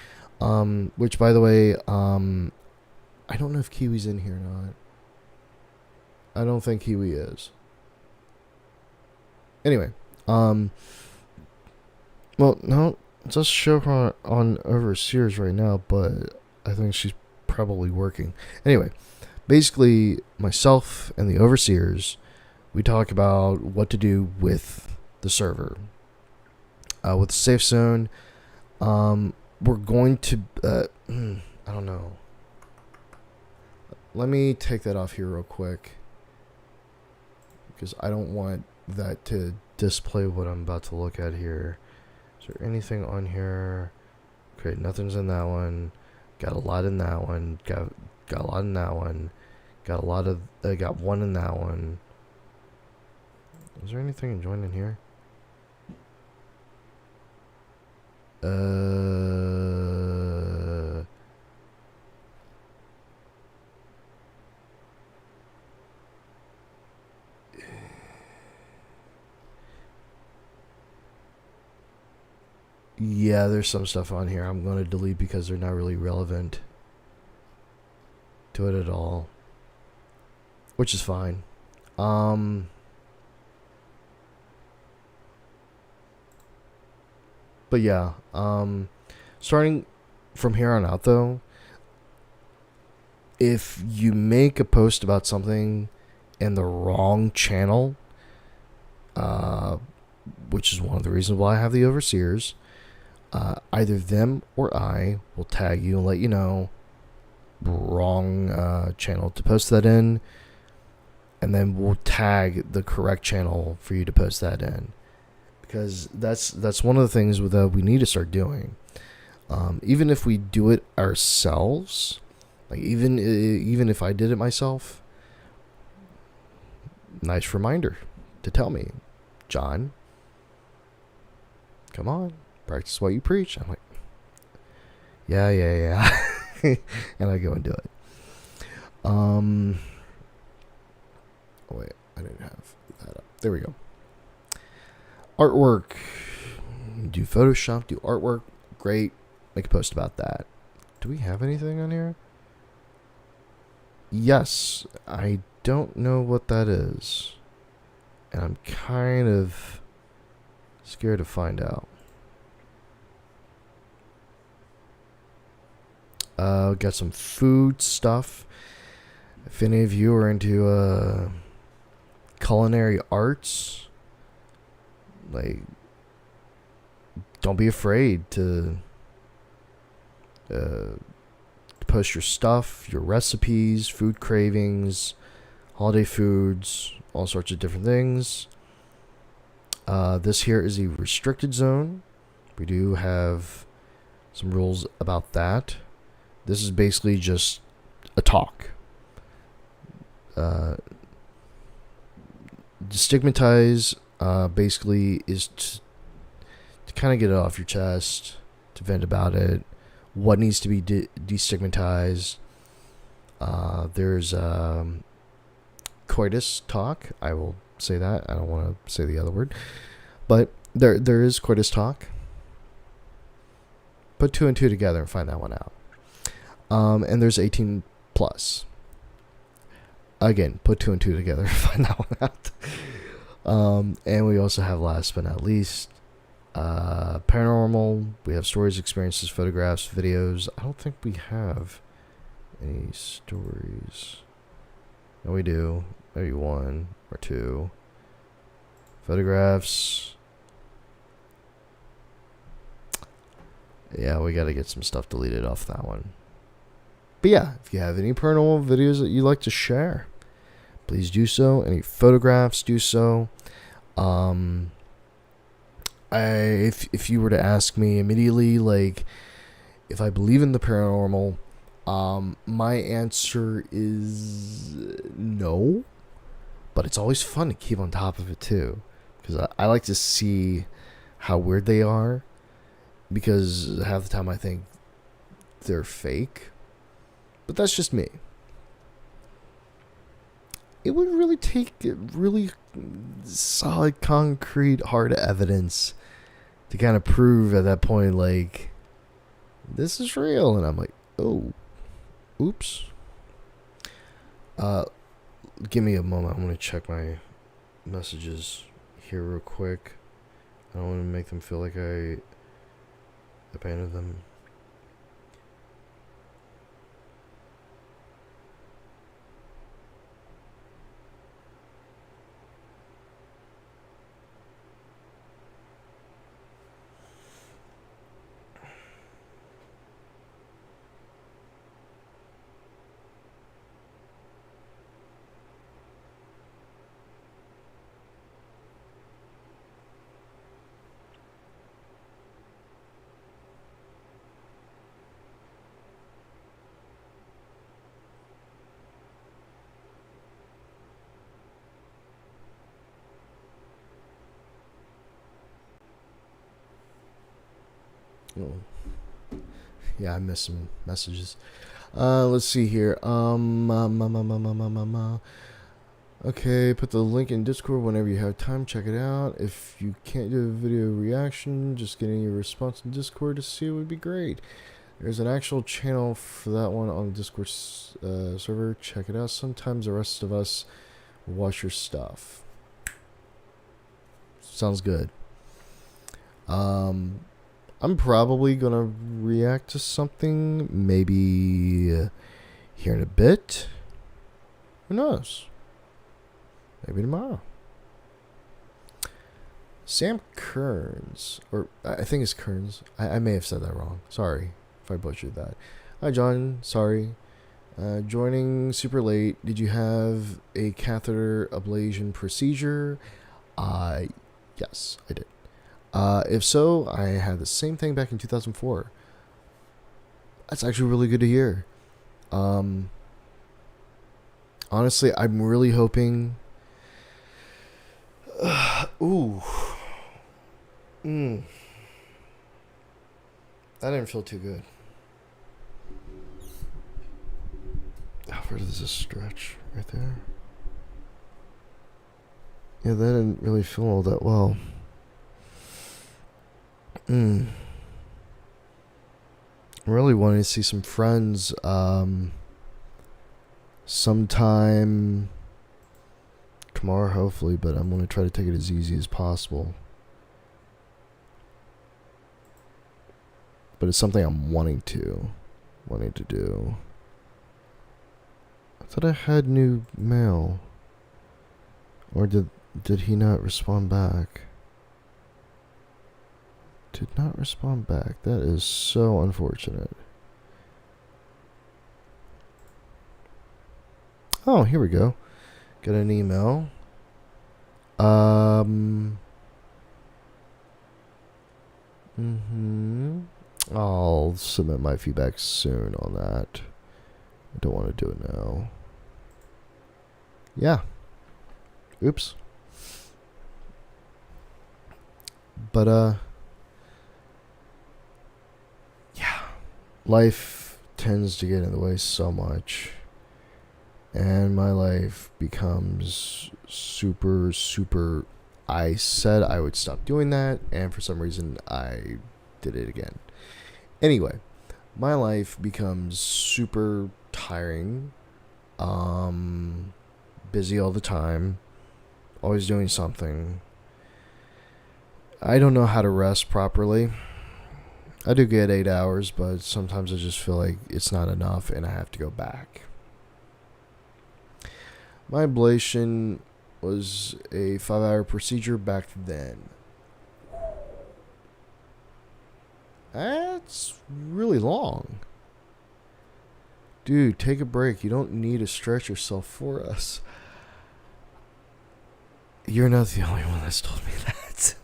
Which, by the way, I don't know if Kiwi's in here or not. I don't think Kiwi is. Anyway, well, no, it does show her on Overseers right now, but I think she's probably working. Anyway, basically, myself and the Overseers, we talk about what to do with the server. With the Safe Zone, we're going to, I don't know. Let me take that off here real quick, because I don't want that to display what I'm about to look at here. Is there anything on here? Okay, nothing's in that one. Got a lot in that one. Got a lot in that one. Got a lot of. Got one in that one. Is there anything joined in here? Yeah, there's some stuff on here I'm going to delete because they're not really relevant to it at all, which is fine. But yeah, starting from here on out though, if you make a post about something in the wrong channel, which is one of the reasons why I have the Overseers, either them or I will tag you and let you know wrong channel to post that in, and then we'll tag the correct channel for you to post that in, because that's one of the things that we need to start doing. Even if we do it ourselves, like even if I did it myself, nice reminder to tell me, John, come on, practice what you preach. I'm like, yeah. And I go and do it. Oh wait, I didn't have that up. There we go. Artwork. Do Photoshop, do artwork. Great. Make a post about that. Do we have anything on here? Yes. I don't know what that is. And I'm kind of scared to find out. Got some food stuff. If any of you are into culinary arts, like, don't be afraid to post your stuff, your recipes, food cravings, holiday foods, all sorts of different things. This here is a restricted zone. We do have some rules about that. This is basically just a talk. Destigmatize basically is to kind of get it off your chest, to vent about it, what needs to be destigmatized. There's coitus talk. I will say that. I don't want to say the other word. But there is coitus talk. Put 2 and 2 together and find that one out. And there's 18 plus. Again, put 2 and 2 together and find that one out. And we also have, last but not least, paranormal. We have stories, experiences, photographs, videos. I don't think we have any stories. No, we do. Maybe 1 or 2. Photographs. Yeah, we got to get some stuff deleted off that one. But yeah, if you have any paranormal videos that you'd like to share, please do so. Any photographs, do so. If you were to ask me immediately, like, if I believe in the paranormal, my answer is no. But it's always fun to keep on top of it too, because I like to see how weird they are. Because half the time I think they're fake. But that's just me. It would really take really solid, concrete, hard evidence to kind of prove at that point, like, this is real. And I'm like, oh, oops. Give me a moment. I'm going to check my messages here real quick. I don't want to make them feel like I abandoned them. Oh. Yeah, I missed some messages. Let's see here. Okay, put the link in Discord whenever you have time. Check it out. If you can't do a video reaction, just getting your response in Discord to see it would be great. There's an actual channel for that one on the Discord server. Check it out. Sometimes the rest of us watch your stuff. Sounds good. I'm probably gonna react to something maybe here in a bit. Who knows? Maybe tomorrow. Sam Kearns, or I think it's Kearns. I may have said that wrong. Sorry if I butchered that. Hi, John. Sorry. Joining super late. Did you have a catheter ablation procedure? Yes, I did. If so, I had the same thing back in 2004. That's actually really good to hear. Honestly, I'm really hoping. Ooh. That didn't feel too good. Where does this stretch? Right there? Yeah, that didn't really feel all that well. I'm really wanting to see some friends sometime tomorrow, hopefully, but I'm going to try to take it as easy as possible. But it's something I'm wanting to do. I thought I had new mail. Or did he not respond back? Did not respond back. That is so unfortunate. Oh, here we go. Got an email. I'll submit my feedback soon on that. I don't want to do it now. Yeah. Oops. But, yeah. Life tends to get in the way so much. And my life becomes super. I said I would stop doing that, and for some reason I did it again. Anyway, my life becomes super tiring. Busy all the time. Always doing something. I don't know how to rest properly. I do get 8 hours, but sometimes I just feel like it's not enough and I have to go back. My ablation was a 5-hour procedure back then. That's really long. Dude, take a break. You don't need to stretch yourself for us. You're not the only one that's told me that.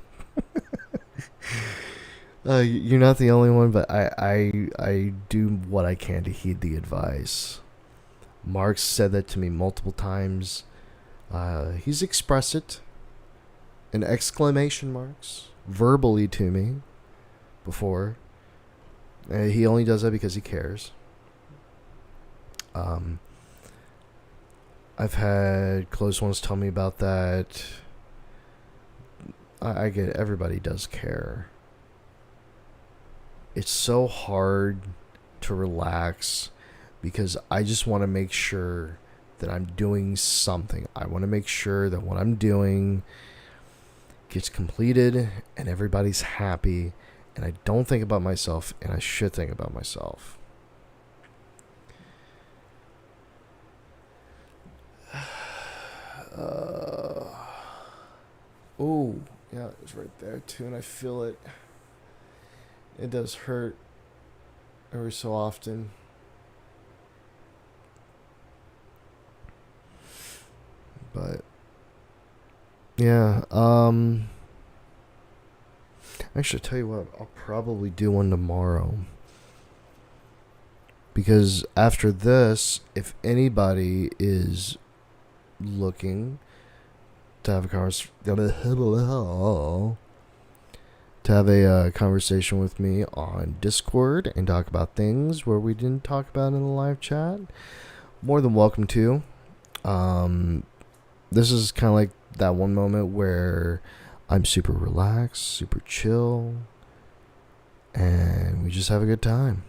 You're not the only one, but I do what I can to heed the advice. Mark's said that to me multiple times. He's expressed it in exclamation marks verbally to me before. He only does that because he cares. I've had close ones tell me about that. I get it. Everybody does care. It's so hard to relax because I just want to make sure that I'm doing something. I want to make sure that what I'm doing gets completed and everybody's happy, and I don't think about myself, and I should think about myself. Oh, yeah, it's right there too, and I feel it. It does hurt every so often. But yeah, actually, tell you what, I'll probably do one tomorrow. Because after this, if anybody is looking to have a conversation with me on Discord and talk about things where we didn't talk about in the live chat, more than welcome to. This is kind of like that one moment where I'm super relaxed, super chill, and we just have a good time.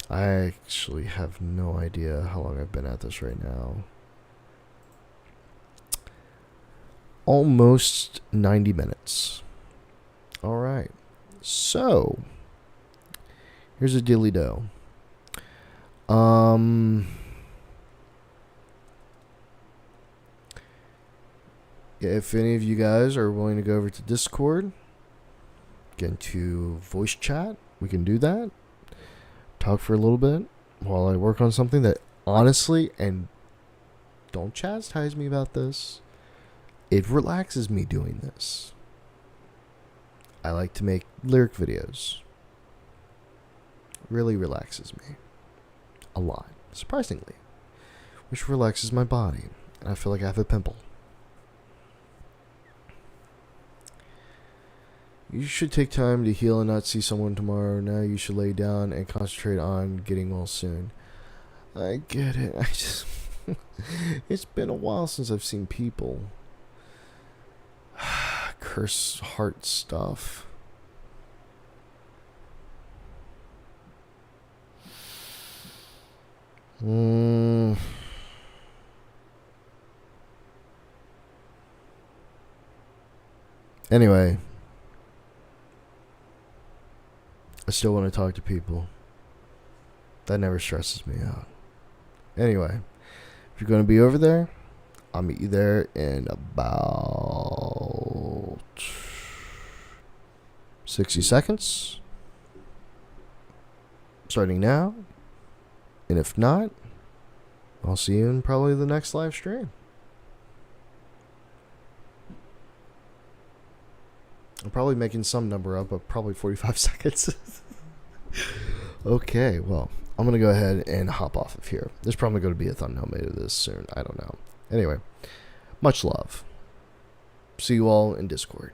I actually have no idea how long I've been at this right now. Almost 90 minutes. Alright. So, here's a dilly do. If any of you guys are willing to go over to Discord, get into voice chat, we can do that. Talk for a little bit while I work on something that honestly, and don't chastise me about this, it relaxes me doing this. I like to make lyric videos. Really relaxes me. A lot. Surprisingly. Which relaxes my body. And I feel like I have a pimple. You should take time to heal and not see someone tomorrow. Now you should lay down and concentrate on getting well soon. I get it. I just... It's been a while since I've seen people. Curse heart stuff. Anyway, I still want to talk to people. That never stresses me out. Anyway, if you're going to be over there, I'll meet you there in about 60 seconds. Starting now. And if not, I'll see you in probably the next live stream. I'm probably making some number up, but probably 45 seconds. Okay, well, I'm going to go ahead and hop off of here. There's probably going to be a thumbnail made of this soon. I don't know. Anyway, much love. See you all in Discord,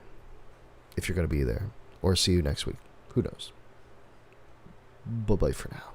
if you're going to be there. Or see you next week. Who knows? Bye-bye for now.